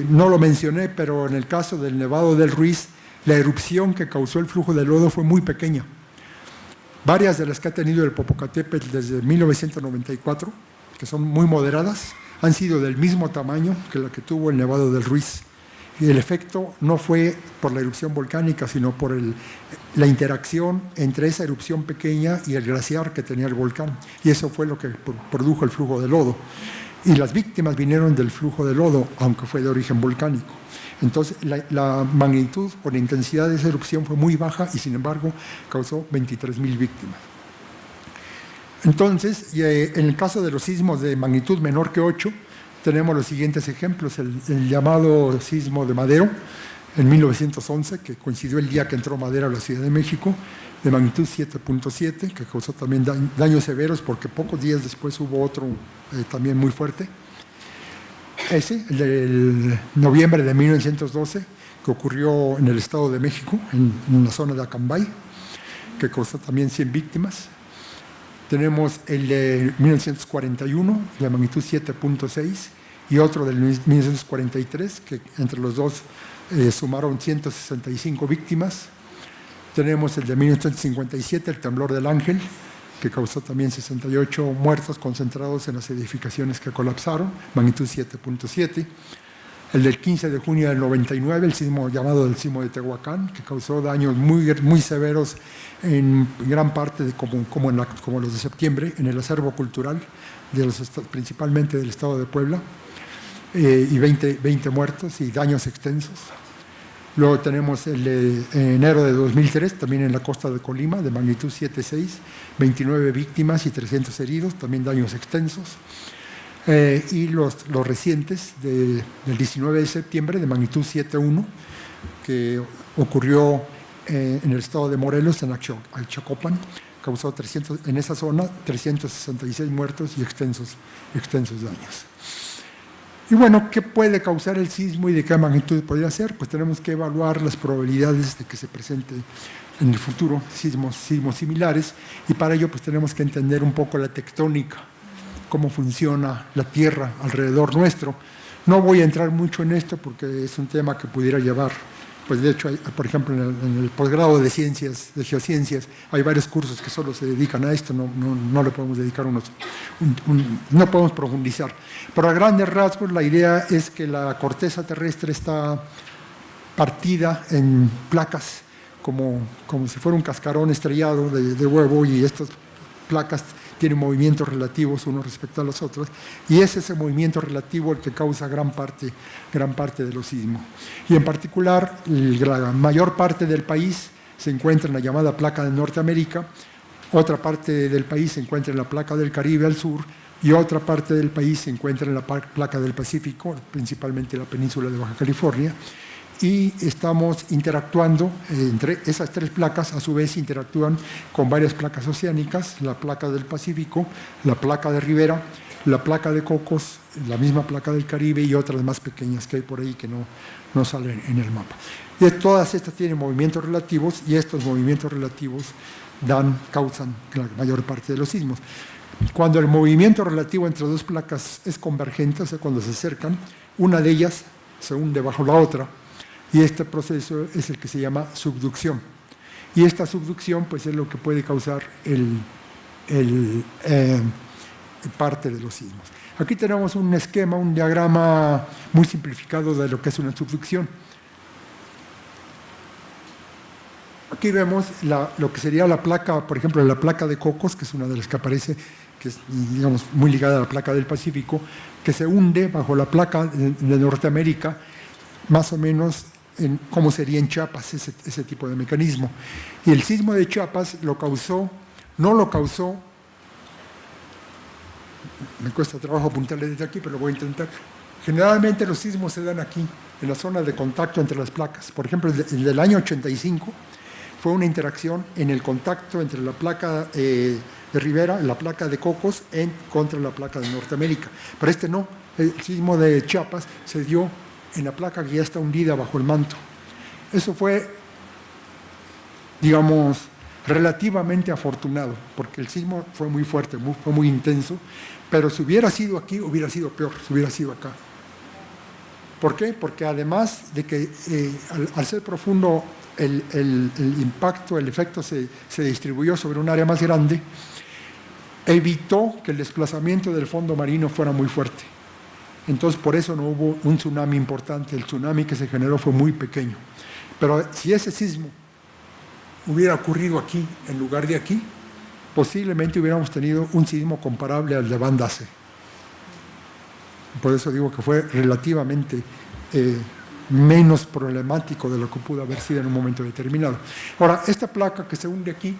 No lo mencioné, pero en el caso del Nevado del Ruiz, la erupción que causó el flujo de lodo fue muy pequeña. Varias de las que ha tenido el Popocatépetl desde 1994, que son muy moderadas, han sido del mismo tamaño que la que tuvo el Nevado del Ruiz. Y el efecto no fue por la erupción volcánica, sino por la interacción entre esa erupción pequeña y el glaciar que tenía el volcán. Y eso fue lo que produjo el flujo de lodo. Y las víctimas vinieron del flujo de lodo, aunque fue de origen volcánico. Entonces, la magnitud o la intensidad de esa erupción fue muy baja y, sin embargo, causó 23,000 víctimas. Entonces, en el caso de los sismos de magnitud menor que 8, tenemos los siguientes ejemplos. El llamado sismo de Madero, en 1911, que coincidió el día que entró Madero a la Ciudad de México, de magnitud 7.7, que causó también daños severos, porque pocos días después hubo otro también muy fuerte. Ese, el del noviembre de 1912, que ocurrió en el Estado de México, en la zona de Acambay, que causó también 100 víctimas. Tenemos el de 1941, de magnitud 7.6, y otro del 1943, que entre los dos sumaron 165 víctimas. Tenemos el de 1957, el temblor del Ángel, que causó también 68 muertos concentrados en las edificaciones que colapsaron, magnitud 7.7. El del 15 de junio del 99, el sismo llamado el sismo de Tehuacán, que causó daños muy severos en gran parte, como los de septiembre, en el acervo cultural, principalmente del estado de Puebla, y 20 muertos y daños extensos. Luego tenemos el de enero de 2003, también en la costa de Colima, de magnitud 7.6, 29 víctimas y 300 heridos, también daños extensos. Y los recientes del 19 de septiembre, de magnitud 7.1, que ocurrió en el estado de Morelos, en Chacopan, causó en esa zona 366 muertos y extensos daños. Y bueno, ¿qué puede causar el sismo y de qué magnitud podría ser? Pues tenemos que evaluar las probabilidades de que se presente en el futuro sismos similares, y para ello pues tenemos que entender un poco la tectónica, cómo funciona la Tierra alrededor nuestro. No voy a entrar mucho en esto porque es un tema que pudiera llevar, pues de hecho, por ejemplo, en el posgrado de ciencias, de geociencias, hay varios cursos que solo se dedican a esto, no le podemos dedicar no podemos profundizar. Pero a grandes rasgos la idea es que la corteza terrestre está partida en placas, como si fuera un cascarón estrellado de huevo, y estas placas tienen movimientos relativos unos respecto a los otros, y es ese movimiento relativo el que causa gran parte de los sismos. Y en particular, la mayor parte del país se encuentra en la llamada placa de Norteamérica, otra parte del país se encuentra en la placa del Caribe al sur, y otra parte del país se encuentra en la placa del Pacífico, principalmente la península de Baja California, y estamos interactuando entre esas tres placas. A su vez interactúan con varias placas oceánicas, la placa del Pacífico, la placa de Rivera, la placa de Cocos, la misma placa del Caribe y otras más pequeñas que hay por ahí que no salen en el mapa. Y todas estas tienen movimientos relativos, y estos movimientos relativos causan la mayor parte de los sismos. Cuando el movimiento relativo entre dos placas es convergente, o sea, cuando se acercan, una de ellas se hunde bajo la otra, y este proceso es el que se llama subducción. Y esta subducción pues, es lo que puede causar parte de los sismos. Aquí tenemos un esquema, un diagrama muy simplificado de lo que es una subducción. Aquí vemos lo que sería la placa, por ejemplo, la placa de Cocos, que es una de las que aparece, que es, digamos, muy ligada a la placa del Pacífico, que se hunde bajo la placa de Norteamérica, más o menos cómo sería en Chiapas ese tipo de mecanismo. Y el sismo de Chiapas no lo causó, me cuesta trabajo apuntarle desde aquí, pero lo voy a intentar. Generalmente los sismos se dan aquí, en la zona de contacto entre las placas. Por ejemplo, el del año 85 fue una interacción en el contacto entre la placa de Rivera, la placa de Cocos, contra la placa de Norteamérica. Pero no, el sismo de Chiapas se dio en la placa que ya está hundida bajo el manto. Eso fue, digamos, relativamente afortunado, porque el sismo fue muy fuerte, fue muy intenso, pero si hubiera sido aquí, hubiera sido peor, si hubiera sido acá. ¿Por qué? Porque además de que al ser profundo el impacto, el efecto se distribuyó sobre un área más grande, evitó que el desplazamiento del fondo marino fuera muy fuerte. Entonces, por eso no hubo un tsunami importante. El tsunami que se generó fue muy pequeño. Pero si ese sismo hubiera ocurrido aquí, en lugar de aquí, posiblemente hubiéramos tenido un sismo comparable al de Banda C. Por eso digo que fue relativamente menos problemático de lo que pudo haber sido en un momento determinado. Ahora, esta placa que se hunde aquí,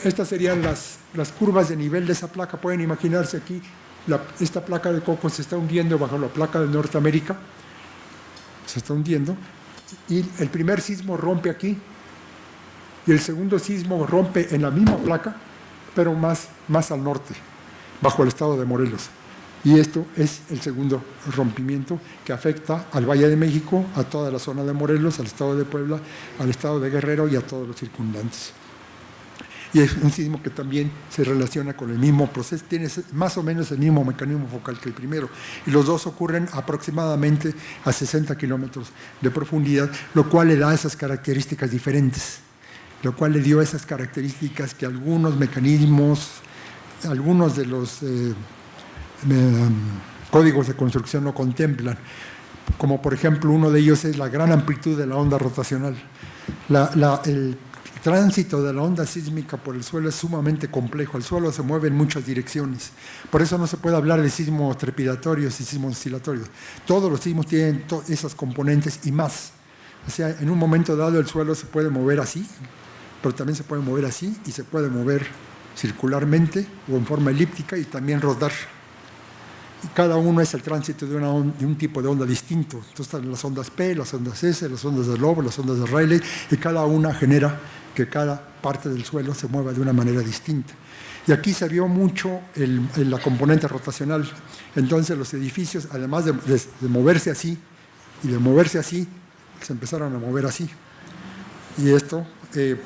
estas serían las curvas de nivel de esa placa. Pueden imaginarse aquí, esta placa de Coco se está hundiendo bajo la placa de Norteamérica, se está hundiendo, y el primer sismo rompe aquí, y el segundo sismo rompe en la misma placa, pero más al norte, bajo el estado de Morelos. Y esto es el segundo rompimiento que afecta al Valle de México, a toda la zona de Morelos, al estado de Puebla, al estado de Guerrero y a todos los circundantes. Y es un sismo que también se relaciona con el mismo proceso, tiene más o menos el mismo mecanismo focal que el primero. Y los dos ocurren aproximadamente a 60 kilómetros de profundidad, lo cual le da esas características diferentes, lo cual le dio esas características que algunos mecanismos, algunos de los códigos de construcción no contemplan, como por ejemplo uno de ellos es la gran amplitud de la onda rotacional. El tránsito de la onda sísmica por el suelo es sumamente complejo, el suelo se mueve en muchas direcciones, por eso no se puede hablar de sismos trepidatorios y sismos oscilatorios. Todos los sismos tienen esas componentes y más. O sea, en un momento dado el suelo se puede mover así, pero también se puede mover así y se puede mover circularmente o en forma elíptica y también rodar. Y cada uno es el tránsito de un tipo de onda distinto. Entonces están las ondas P, las ondas S, las ondas de Lobo, las ondas de Rayleigh, y cada una genera que cada parte del suelo se mueva de una manera distinta. Y aquí se vio mucho la componente rotacional. Entonces los edificios, además de moverse así y de moverse así, se empezaron a mover así. Y esto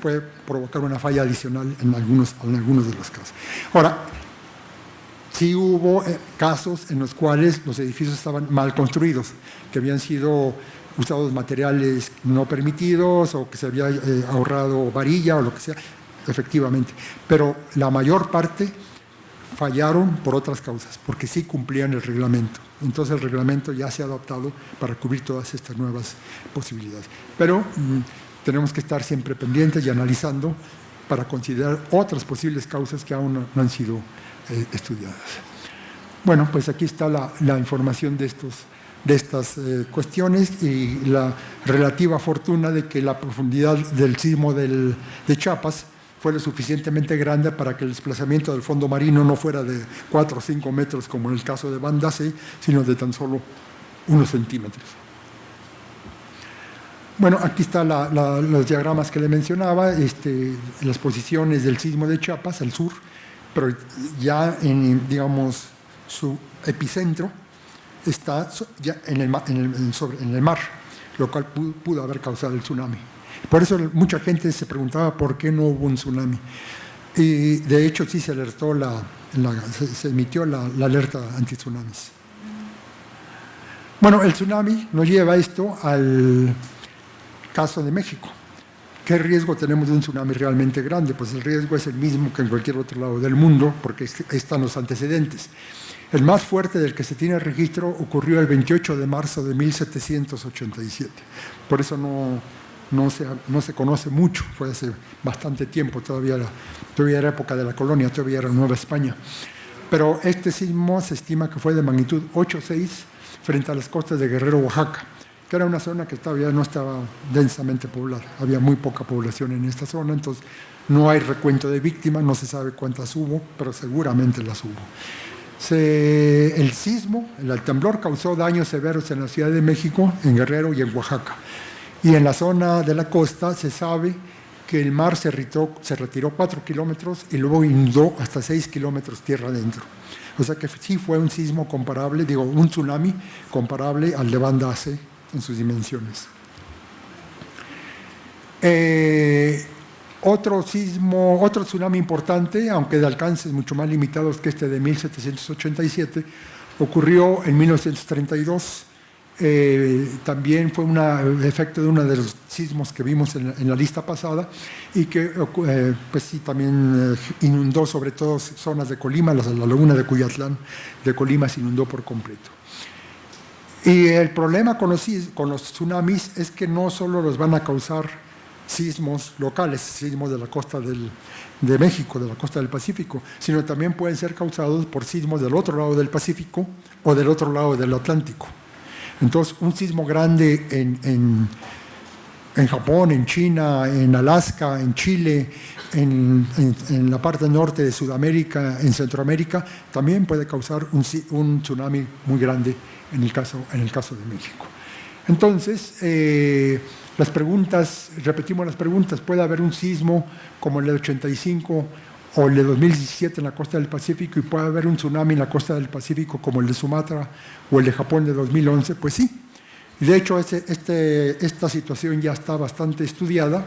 puede provocar una falla adicional en algunos de los casos. Ahora, sí hubo casos en los cuales los edificios estaban mal construidos, que habían sido usados materiales no permitidos o que se había ahorrado varilla o lo que sea, efectivamente. Pero la mayor parte fallaron por otras causas, porque sí cumplían el reglamento. Entonces el reglamento ya se ha adaptado para cubrir todas estas nuevas posibilidades. Pero tenemos que estar siempre pendientes y analizando para considerar otras posibles causas que aún no han sido estudiadas. Bueno, pues aquí está la información de estas cuestiones y la relativa fortuna de que la profundidad del sismo de Chiapas fue lo suficientemente grande para que el desplazamiento del fondo marino no fuera de 4 o 5 metros como en el caso de Banda C, sino de tan solo unos centímetros. Bueno, aquí están los diagramas que le mencionaba, las posiciones del sismo de Chiapas al sur, pero ya en, digamos, su epicentro está ya en el mar, lo cual pudo haber causado el tsunami. Por eso mucha gente se preguntaba por qué no hubo un tsunami. Y de hecho sí se alertó, se emitió la alerta anti-tsunamis. Bueno, el tsunami nos lleva esto al caso de México. ¿Qué riesgo tenemos de un tsunami realmente grande? Pues el riesgo es el mismo que en cualquier otro lado del mundo, porque están los antecedentes. El más fuerte del que se tiene registro ocurrió el 28 de marzo de 1787. Por eso no se conoce mucho, fue hace bastante tiempo, todavía era época de la colonia, todavía era Nueva España. Pero este sismo se estima que fue de magnitud 8,6 frente a las costas de Guerrero, Oaxaca, que era una zona que todavía no estaba densamente poblada. Había muy poca población en esta zona, entonces no hay recuento de víctimas, no se sabe cuántas hubo, pero seguramente las hubo. El sismo, el temblor causó daños severos en la Ciudad de México, en Guerrero y en Oaxaca. Y en la zona de la costa se sabe que el mar se retiró 4 kilómetros y luego inundó hasta 6 kilómetros tierra adentro. O sea que sí fue un sismo comparable, un tsunami comparable al de Banda C en sus dimensiones. Otro tsunami importante, aunque de alcances mucho más limitados que este de 1787, ocurrió en 1932 también fue el efecto de uno de los sismos que vimos en la lista pasada y que pues sí, también inundó sobre todo zonas de Colima, la laguna de Cuyatlán de Colima se inundó por completo. Y el problema con los tsunamis es que no solo los van a causar sismos locales, sismos de la costa de México, de la costa del Pacífico, sino también pueden ser causados por sismos del otro lado del Pacífico o del otro lado del Atlántico. Entonces, un sismo grande en Japón, en China, en Alaska, en Chile, en la parte norte de Sudamérica, en Centroamérica, también puede causar un tsunami muy grande en el caso de México. Entonces, repetimos las preguntas, ¿puede haber un sismo como el de 85 o el de 2017 en la costa del Pacífico y puede haber un tsunami en la costa del Pacífico como el de Sumatra o el de Japón de 2011? Pues sí. De hecho, esta situación ya está bastante estudiada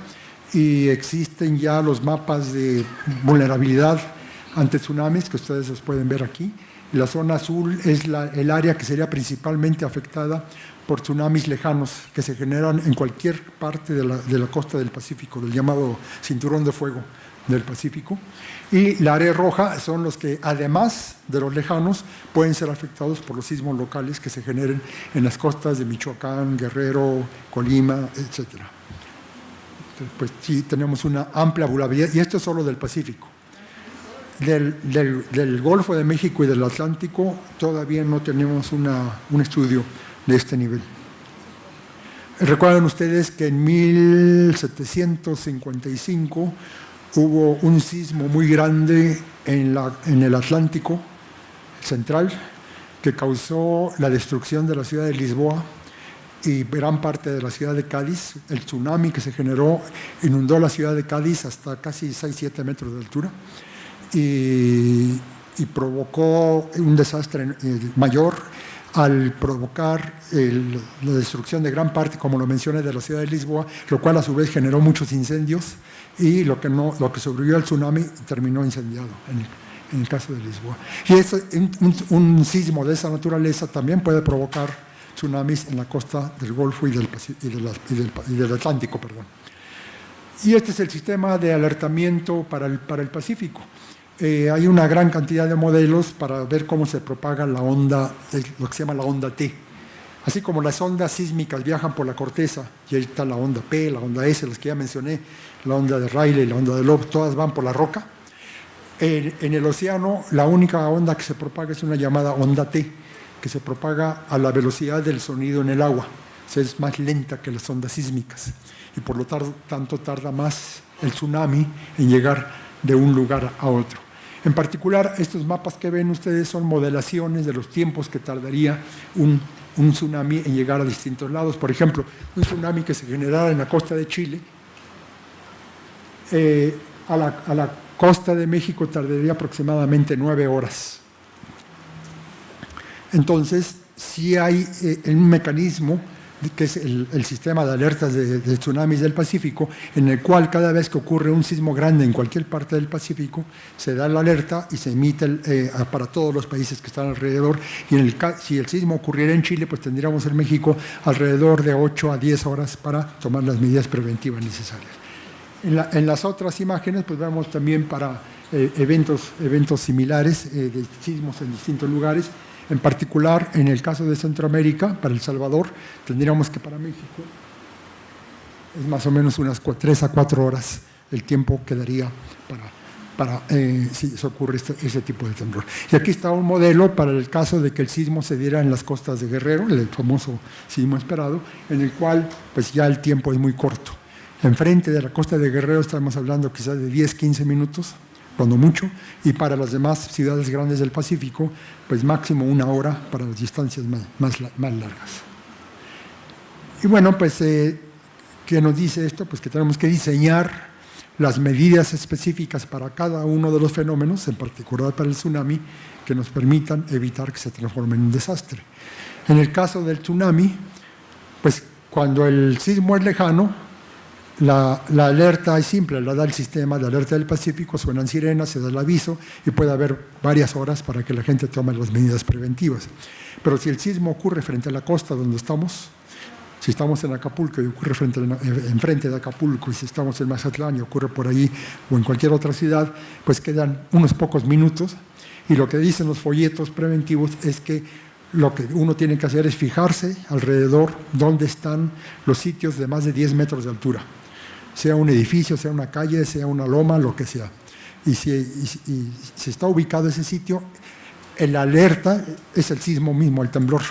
y existen ya los mapas de vulnerabilidad ante tsunamis que ustedes los pueden ver aquí. La zona azul es el área que sería principalmente afectada por tsunamis lejanos que se generan en cualquier parte de la costa del Pacífico, del llamado cinturón de fuego del Pacífico. Y la área roja son los que, además de los lejanos, pueden ser afectados por los sismos locales que se generen en las costas de Michoacán, Guerrero, Colima, etc. Entonces, pues sí, tenemos una amplia vulnerabilidad, y esto es solo del Pacífico. Del Golfo de México y del Atlántico todavía no tenemos un estudio de este nivel. Recuerdan ustedes que en 1755 hubo un sismo muy grande en el Atlántico central que causó la destrucción de la ciudad de Lisboa y gran parte de la ciudad de Cádiz. El tsunami que se generó inundó la ciudad de Cádiz hasta casi 6-7 metros de altura y provocó un desastre mayor al provocar la destrucción de gran parte, como lo mencioné, de la ciudad de Lisboa, lo cual a su vez generó muchos incendios y lo que sobrevivió al tsunami terminó incendiado en el caso de Lisboa. Y un sismo de esa naturaleza también puede provocar tsunamis en la costa del Golfo y del Atlántico. Y este es el sistema de alertamiento para el Pacífico. Hay una gran cantidad de modelos para ver cómo se propaga la onda, lo que se llama la onda T. Así como las ondas sísmicas viajan por la corteza, y ahí está la onda P, la onda S, las que ya mencioné, la onda de Rayleigh, la onda de Loeb, todas van por la roca. En el océano, la única onda que se propaga es una llamada onda T, que se propaga a la velocidad del sonido en el agua. O sea, es más lenta que las ondas sísmicas, y por lo tanto tarda más el tsunami en llegar de un lugar a otro. En particular, estos mapas que ven ustedes son modelaciones de los tiempos que tardaría un tsunami en llegar a distintos lados. Por ejemplo, un tsunami que se generara en la costa de Chile, a la costa de México tardaría aproximadamente 9 horas. Entonces, sí hay un mecanismo que es el sistema de alertas de tsunamis del Pacífico, en el cual cada vez que ocurre un sismo grande en cualquier parte del Pacífico, se da la alerta y se emite para todos los países que están alrededor. Y si el sismo ocurriera en Chile, pues tendríamos en México alrededor de 8 a 10 horas para tomar las medidas preventivas necesarias. En las otras imágenes, pues vemos también para eventos similares de sismos en distintos lugares. En particular, en el caso de Centroamérica, para El Salvador, tendríamos que para México es más o menos unas 3 a 4 horas el tiempo que daría para si se ocurre ese tipo de temblor. Y aquí está un modelo para el caso de que el sismo se diera en las costas de Guerrero, el famoso sismo esperado, en el cual pues ya el tiempo es muy corto. Enfrente de la costa de Guerrero estamos hablando quizás de 10-15 minutos, cuando mucho, y para las demás ciudades grandes del Pacífico, pues máximo 1 hora para las distancias más largas. Y bueno, pues, ¿qué nos dice esto? Pues que tenemos que diseñar las medidas específicas para cada uno de los fenómenos, en particular para el tsunami, que nos permitan evitar que se transforme en un desastre. En el caso del tsunami, pues cuando el sismo es lejano, La alerta es simple, la da el sistema de alerta del Pacífico, suenan sirenas, se da el aviso y puede haber varias horas para que la gente tome las medidas preventivas. Pero si el sismo ocurre frente a la costa donde estamos, si estamos en Acapulco y ocurre enfrente de Acapulco, y si estamos en Mazatlán y ocurre por ahí o en cualquier otra ciudad, pues quedan unos pocos minutos. Y lo que dicen los folletos preventivos es que lo que uno tiene que hacer es fijarse alrededor dónde están los sitios de más de 10 metros de altura, sea un edificio, sea una calle, sea una loma, lo que sea. Y si está ubicado ese sitio, el alerta es el sismo mismo, el temblor.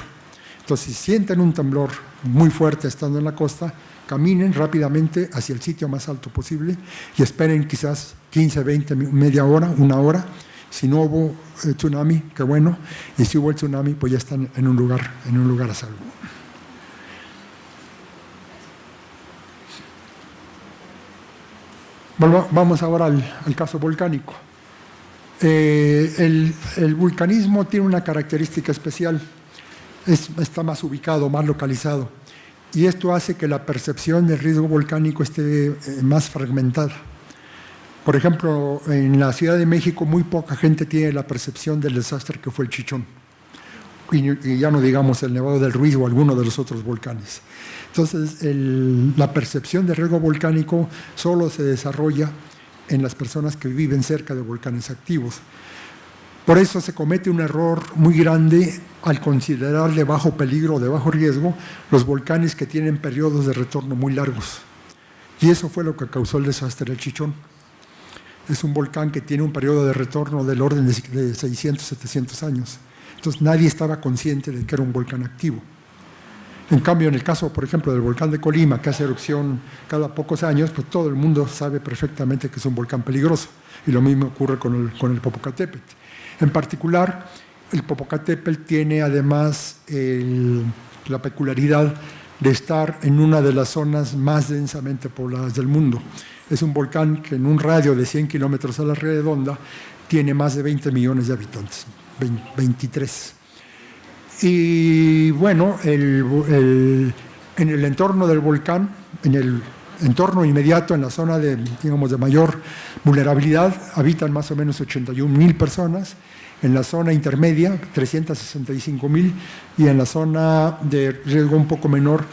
Entonces, si sienten un temblor muy fuerte estando en la costa, caminen rápidamente hacia el sitio más alto posible y esperen quizás 15, 20, media hora, una hora. Si no hubo tsunami, qué bueno, y si hubo el tsunami, pues ya están en un lugar a salvo. Vamos ahora al caso volcánico. El vulcanismo tiene una característica especial, está más ubicado, más localizado, y esto hace que la percepción del riesgo volcánico esté más fragmentada. Por ejemplo, en la Ciudad de México muy poca gente tiene la percepción del desastre que fue el Chichón, y ya no digamos el Nevado del Ruiz o alguno de los otros volcanes. Entonces, la percepción de riesgo volcánico solo se desarrolla en las personas que viven cerca de volcanes activos. Por eso se comete un error muy grande al considerar de bajo peligro o de bajo riesgo los volcanes que tienen periodos de retorno muy largos. Y eso fue lo que causó el desastre del Chichón. Es un volcán que tiene un periodo de retorno del orden de 600, 700 años. Entonces nadie estaba consciente de que era un volcán activo. En cambio, en el caso, por ejemplo, del volcán de Colima, que hace erupción cada pocos años, pues todo el mundo sabe perfectamente que es un volcán peligroso. Y lo mismo ocurre con el Popocatépetl. En particular, el Popocatépetl tiene además la peculiaridad de estar en una de las zonas más densamente pobladas del mundo. Es un volcán que en un radio de 100 kilómetros a la redonda tiene más de 20 millones de habitantes, 23. Y bueno, en el entorno del volcán, en el entorno inmediato, en la zona de mayor vulnerabilidad, habitan más o menos 81,000 personas. En la zona intermedia, 365,000, y en la zona de riesgo un poco menor,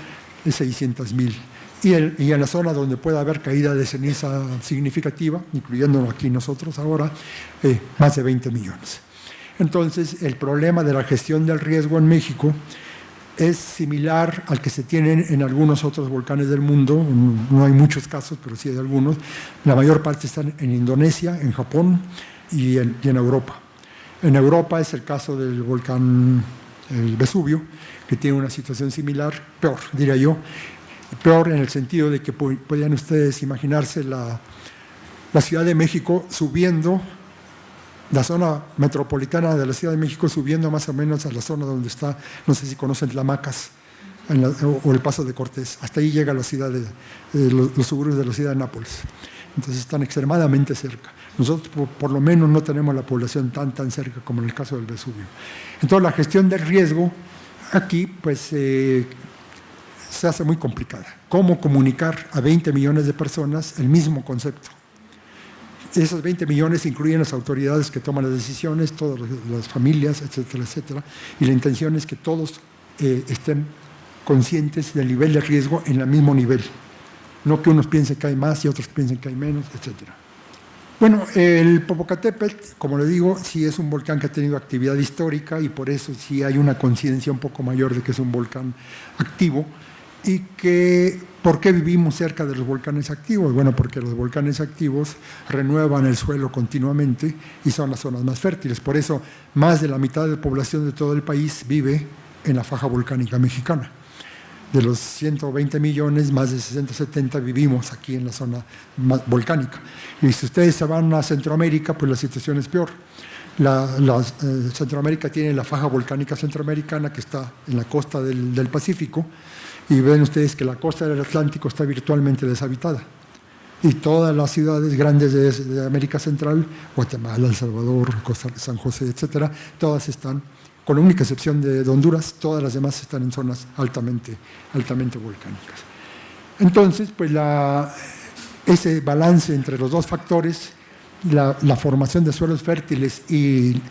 600,000. Y en la zona donde pueda haber caída de ceniza significativa, incluyendo aquí nosotros ahora, más de 20 millones. Entonces, el problema de la gestión del riesgo en México es similar al que se tiene en algunos otros volcanes del mundo. No hay muchos casos, pero sí hay algunos. La mayor parte están en Indonesia, en Japón y en Europa. En Europa es el caso del volcán el Vesubio, que tiene una situación similar, peor, diría yo. Peor en el sentido de que podían ustedes imaginarse la Ciudad de México subiendo, la zona metropolitana de la Ciudad de México subiendo más o menos a la zona donde está, no sé si conocen Tlamacas o el Paso de Cortés. Hasta ahí llega la ciudad los suburbios de la ciudad de Nápoles. Entonces están extremadamente cerca. Nosotros por lo menos no tenemos la población tan cerca como en el caso del Vesubio. Entonces la gestión del riesgo aquí pues se hace muy complicada. ¿Cómo comunicar a 20 millones de personas el mismo concepto? Esos 20 millones incluyen las autoridades que toman las decisiones, todas las familias, etcétera, etcétera. Y la intención es que todos estén conscientes del nivel de riesgo en el mismo nivel. No que unos piensen que hay más y otros piensen que hay menos, etcétera. Bueno, el Popocatépetl, como le digo, sí es un volcán que ha tenido actividad histórica y por eso sí hay una conciencia un poco mayor de que es un volcán activo. ¿Y por qué vivimos cerca de los volcanes activos? Bueno, porque los volcanes activos renuevan el suelo continuamente y son las zonas más fértiles. Por eso, más de la mitad de la población de todo el país vive en la faja volcánica mexicana. De los 120 millones, más de 60, 70 vivimos aquí en la zona volcánica. Y si ustedes se van a Centroamérica, pues la situación es peor. Centroamérica tiene la faja volcánica centroamericana que está en la costa del Pacífico, y ven ustedes que la costa del Atlántico está virtualmente deshabitada. Y todas las ciudades grandes de América Central, Guatemala, El Salvador, San José, etcétera, todas están, con la única excepción de Honduras, todas las demás están en zonas altamente volcánicas. Entonces, pues ese balance entre los dos factores, la formación de suelos fértiles y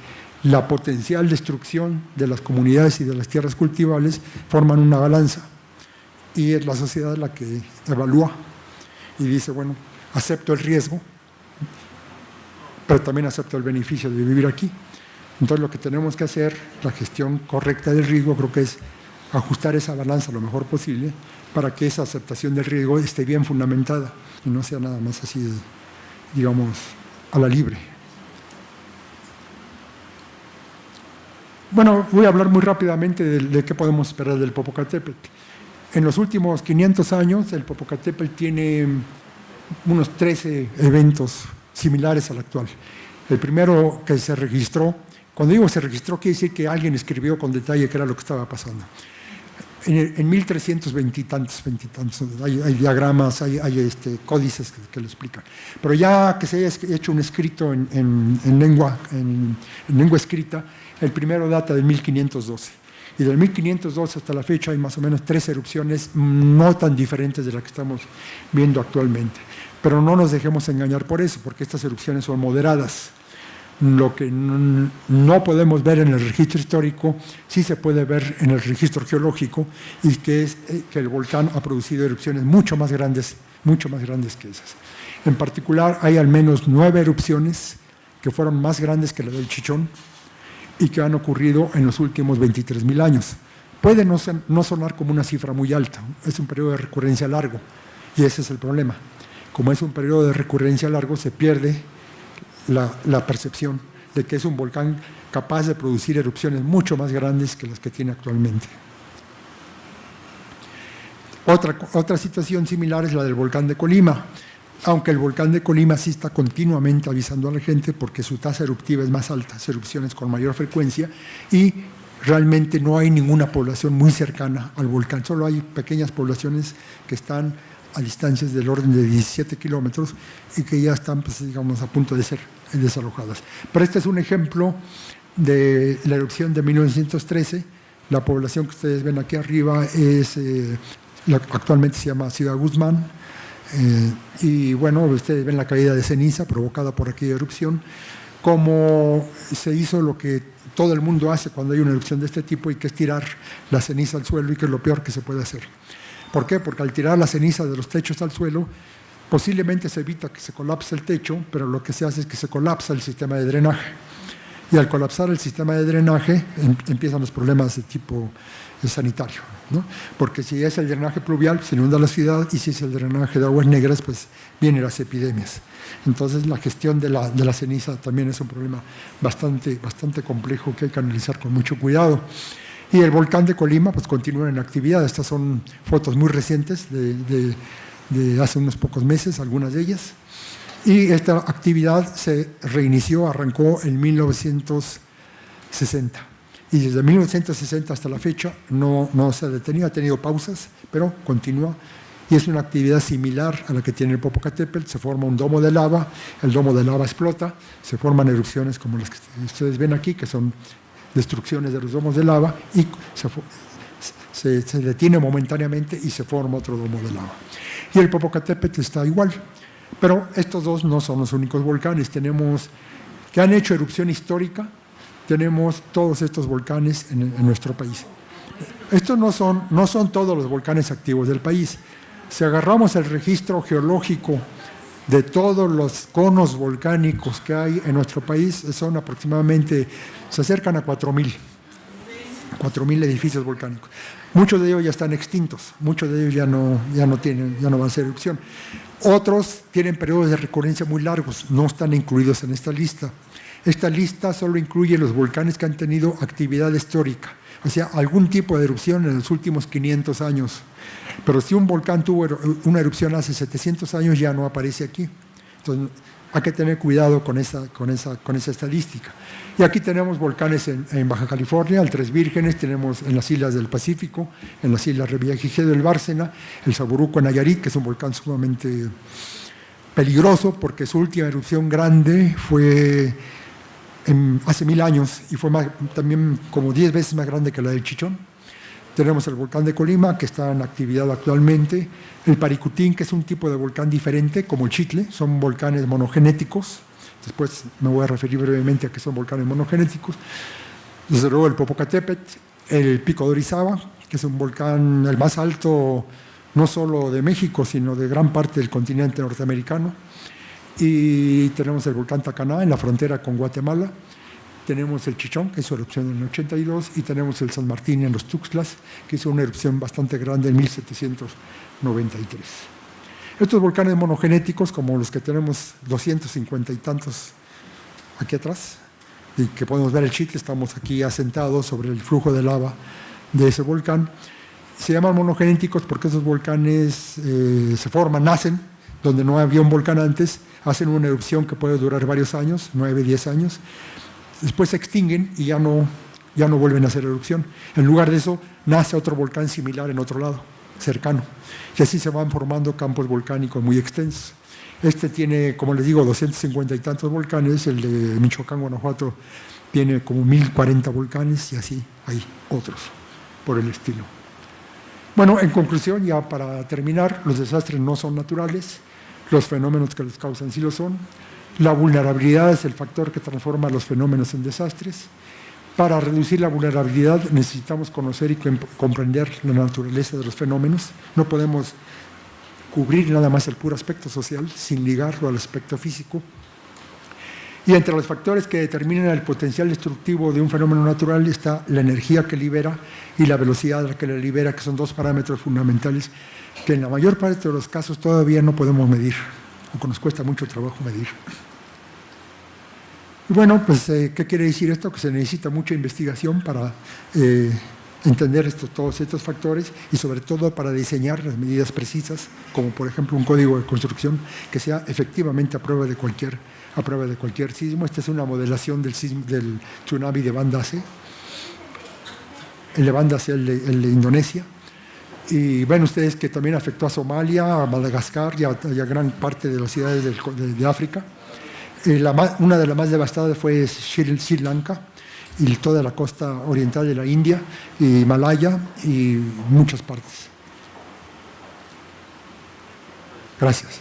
la potencial destrucción de las comunidades y de las tierras cultivables, forman una balanza. Y es la sociedad la que evalúa y dice, bueno, acepto el riesgo, pero también acepto el beneficio de vivir aquí. Entonces, lo que tenemos que hacer, la gestión correcta del riesgo, creo que es ajustar esa balanza lo mejor posible para que esa aceptación del riesgo esté bien fundamentada y no sea nada más así, digamos, a la libre. Bueno, voy a hablar muy rápidamente de qué podemos esperar del Popocatépetl. En los últimos 500 años, el Popocatépetl tiene unos 13 eventos similares al actual. El primero que se registró, cuando digo se registró, quiere decir que alguien escribió con detalle qué era lo que estaba pasando. En 1320 y tantos, hay diagramas, hay códices que lo explican. Pero ya que se haya hecho un escrito en lengua escrita, el primero data de 1512. Y del 1512 hasta la fecha hay más o menos 3 erupciones no tan diferentes de las que estamos viendo actualmente. Pero no nos dejemos engañar por eso, porque estas erupciones son moderadas. Lo que no podemos ver en el registro histórico, sí se puede ver en el registro geológico, y que es que el volcán ha producido erupciones mucho más grandes que esas. En particular, hay al menos 9 erupciones que fueron más grandes que la del Chichón y que han ocurrido en los últimos 23.000 años. Puede no sonar como una cifra muy alta, es un periodo de recurrencia largo, y ese es el problema. Como es un periodo de recurrencia largo, se pierde la percepción de que es un volcán capaz de producir erupciones mucho más grandes que las que tiene actualmente. Otra situación similar es la del volcán de Colima, aunque el volcán de Colima sí está continuamente avisando a la gente porque su tasa eruptiva es más alta, erupciones con mayor frecuencia, y realmente no hay ninguna población muy cercana al volcán, solo hay pequeñas poblaciones que están a distancias del orden de 17 kilómetros y que ya están, pues, digamos, a punto de ser desalojadas. Pero este es un ejemplo de la erupción de 1913. La población que ustedes ven aquí arriba actualmente se llama Ciudad Guzmán, y bueno, ustedes ven la caída de ceniza provocada por aquella erupción, como se hizo lo que todo el mundo hace cuando hay una erupción de este tipo, y que es tirar la ceniza al suelo, y que es lo peor que se puede hacer. ¿Por qué? Porque al tirar la ceniza de los techos al suelo, posiblemente se evita que se colapse el techo, pero lo que se hace es que se colapsa el sistema de drenaje. Y al colapsar el sistema de drenaje, empiezan los problemas de tipo sanitario, ¿no? Porque si es el drenaje pluvial, se inunda la ciudad, y si es el drenaje de aguas negras, pues vienen las epidemias. Entonces, la gestión de la ceniza también es un problema bastante complejo que hay que analizar con mucho cuidado. Y el volcán de Colima pues continúa en actividad. Estas son fotos muy recientes de hace unos pocos meses, algunas de ellas. Y esta actividad se reinició, arrancó en 1960. Y desde 1960 hasta la fecha no se ha detenido, ha tenido pausas, pero continúa. Y es una actividad similar a la que tiene el Popocatépetl. Se forma un domo de lava, el domo de lava explota, se forman erupciones como las que ustedes ven aquí, que son destrucciones de los domos de lava, y se detiene momentáneamente y se forma otro domo de lava. Y el Popocatépetl está igual, pero estos dos no son los únicos volcanes. Tenemos que han hecho erupción histórica, tenemos todos estos volcanes en nuestro país. Estos no son todos los volcanes activos del país. Si agarramos el registro geológico de todos los conos volcánicos que hay en nuestro país, son aproximadamente, se acercan a 4.000 edificios volcánicos. Muchos de ellos ya están extintos, muchos de ellos ya no van a hacer erupción. Otros tienen periodos de recurrencia muy largos, no están incluidos en esta lista. Esta lista solo incluye los volcanes que han tenido actividad histórica, o sea, algún tipo de erupción en los últimos 500 años. Pero si un volcán tuvo una erupción hace 700 años, ya no aparece aquí. Entonces, hay que tener cuidado con esa estadística. Y aquí tenemos volcanes en Baja California, el Tres Vírgenes, tenemos en las islas del Pacífico, en las islas Revillagigedo, el Bárcena, el Saburuco en Nayarit, que es un volcán sumamente peligroso porque su última erupción grande fue hace 1000 años y fue también como 10 veces más grande que la del Chichón. Tenemos el volcán de Colima, que está en actividad actualmente. El Paricutín, que es un tipo de volcán diferente, como el Chitle, son volcanes monogenéticos. Después me voy a referir brevemente a que son volcanes monogenéticos. Desde luego el Popocatépetl, el Pico de Orizaba, que es un volcán el más alto no solo de México, sino de gran parte del continente norteamericano. Y tenemos el volcán Tacaná, en la frontera con Guatemala. Tenemos el Chichón, que hizo erupción en el 82, y tenemos el San Martín en los Tuxtlas, que hizo una erupción bastante grande en 1793. Estos volcanes monogenéticos, como los que tenemos 250 y tantos aquí atrás, y que podemos ver el Chitle, estamos aquí asentados sobre el flujo de lava de ese volcán, se llaman monogenéticos porque esos volcanes se forman, nacen, donde no había un volcán antes, hacen una erupción que puede durar varios años, 9, 10 años, después se extinguen y ya no vuelven a hacer erupción. En lugar de eso, nace otro volcán similar en otro lado, cercano. Y así se van formando campos volcánicos muy extensos. Este tiene, como les digo, 250 y tantos volcanes. El de Michoacán, Guanajuato, tiene como 1040 volcanes y así hay otros por el estilo. Bueno, en conclusión, ya para terminar, los desastres no son naturales, los fenómenos que los causan sí lo son. La vulnerabilidad es el factor que transforma los fenómenos en desastres. Para reducir la vulnerabilidad necesitamos conocer y comprender la naturaleza de los fenómenos. No podemos cubrir nada más el puro aspecto social sin ligarlo al aspecto físico. Y entre los factores que determinan el potencial destructivo de un fenómeno natural está la energía que libera y la velocidad a la que la libera, que son dos parámetros fundamentales que en la mayor parte de los casos todavía no podemos medir, o que nos cuesta mucho trabajo medir. Y bueno, pues, ¿qué quiere decir esto? Que se necesita mucha investigación para entender todos estos factores y sobre todo para diseñar las medidas precisas, como por ejemplo un código de construcción que sea efectivamente a prueba de cualquier sismo. Esta es una modelación del tsunami de Banda C. El de Banda C, el de Indonesia. Y ven ustedes que también afectó a Somalia, a Madagascar y a gran parte de las ciudades de África. Una de las más devastadas fue Sri Lanka y toda la costa oriental de la India y Malaya y muchas partes. Gracias.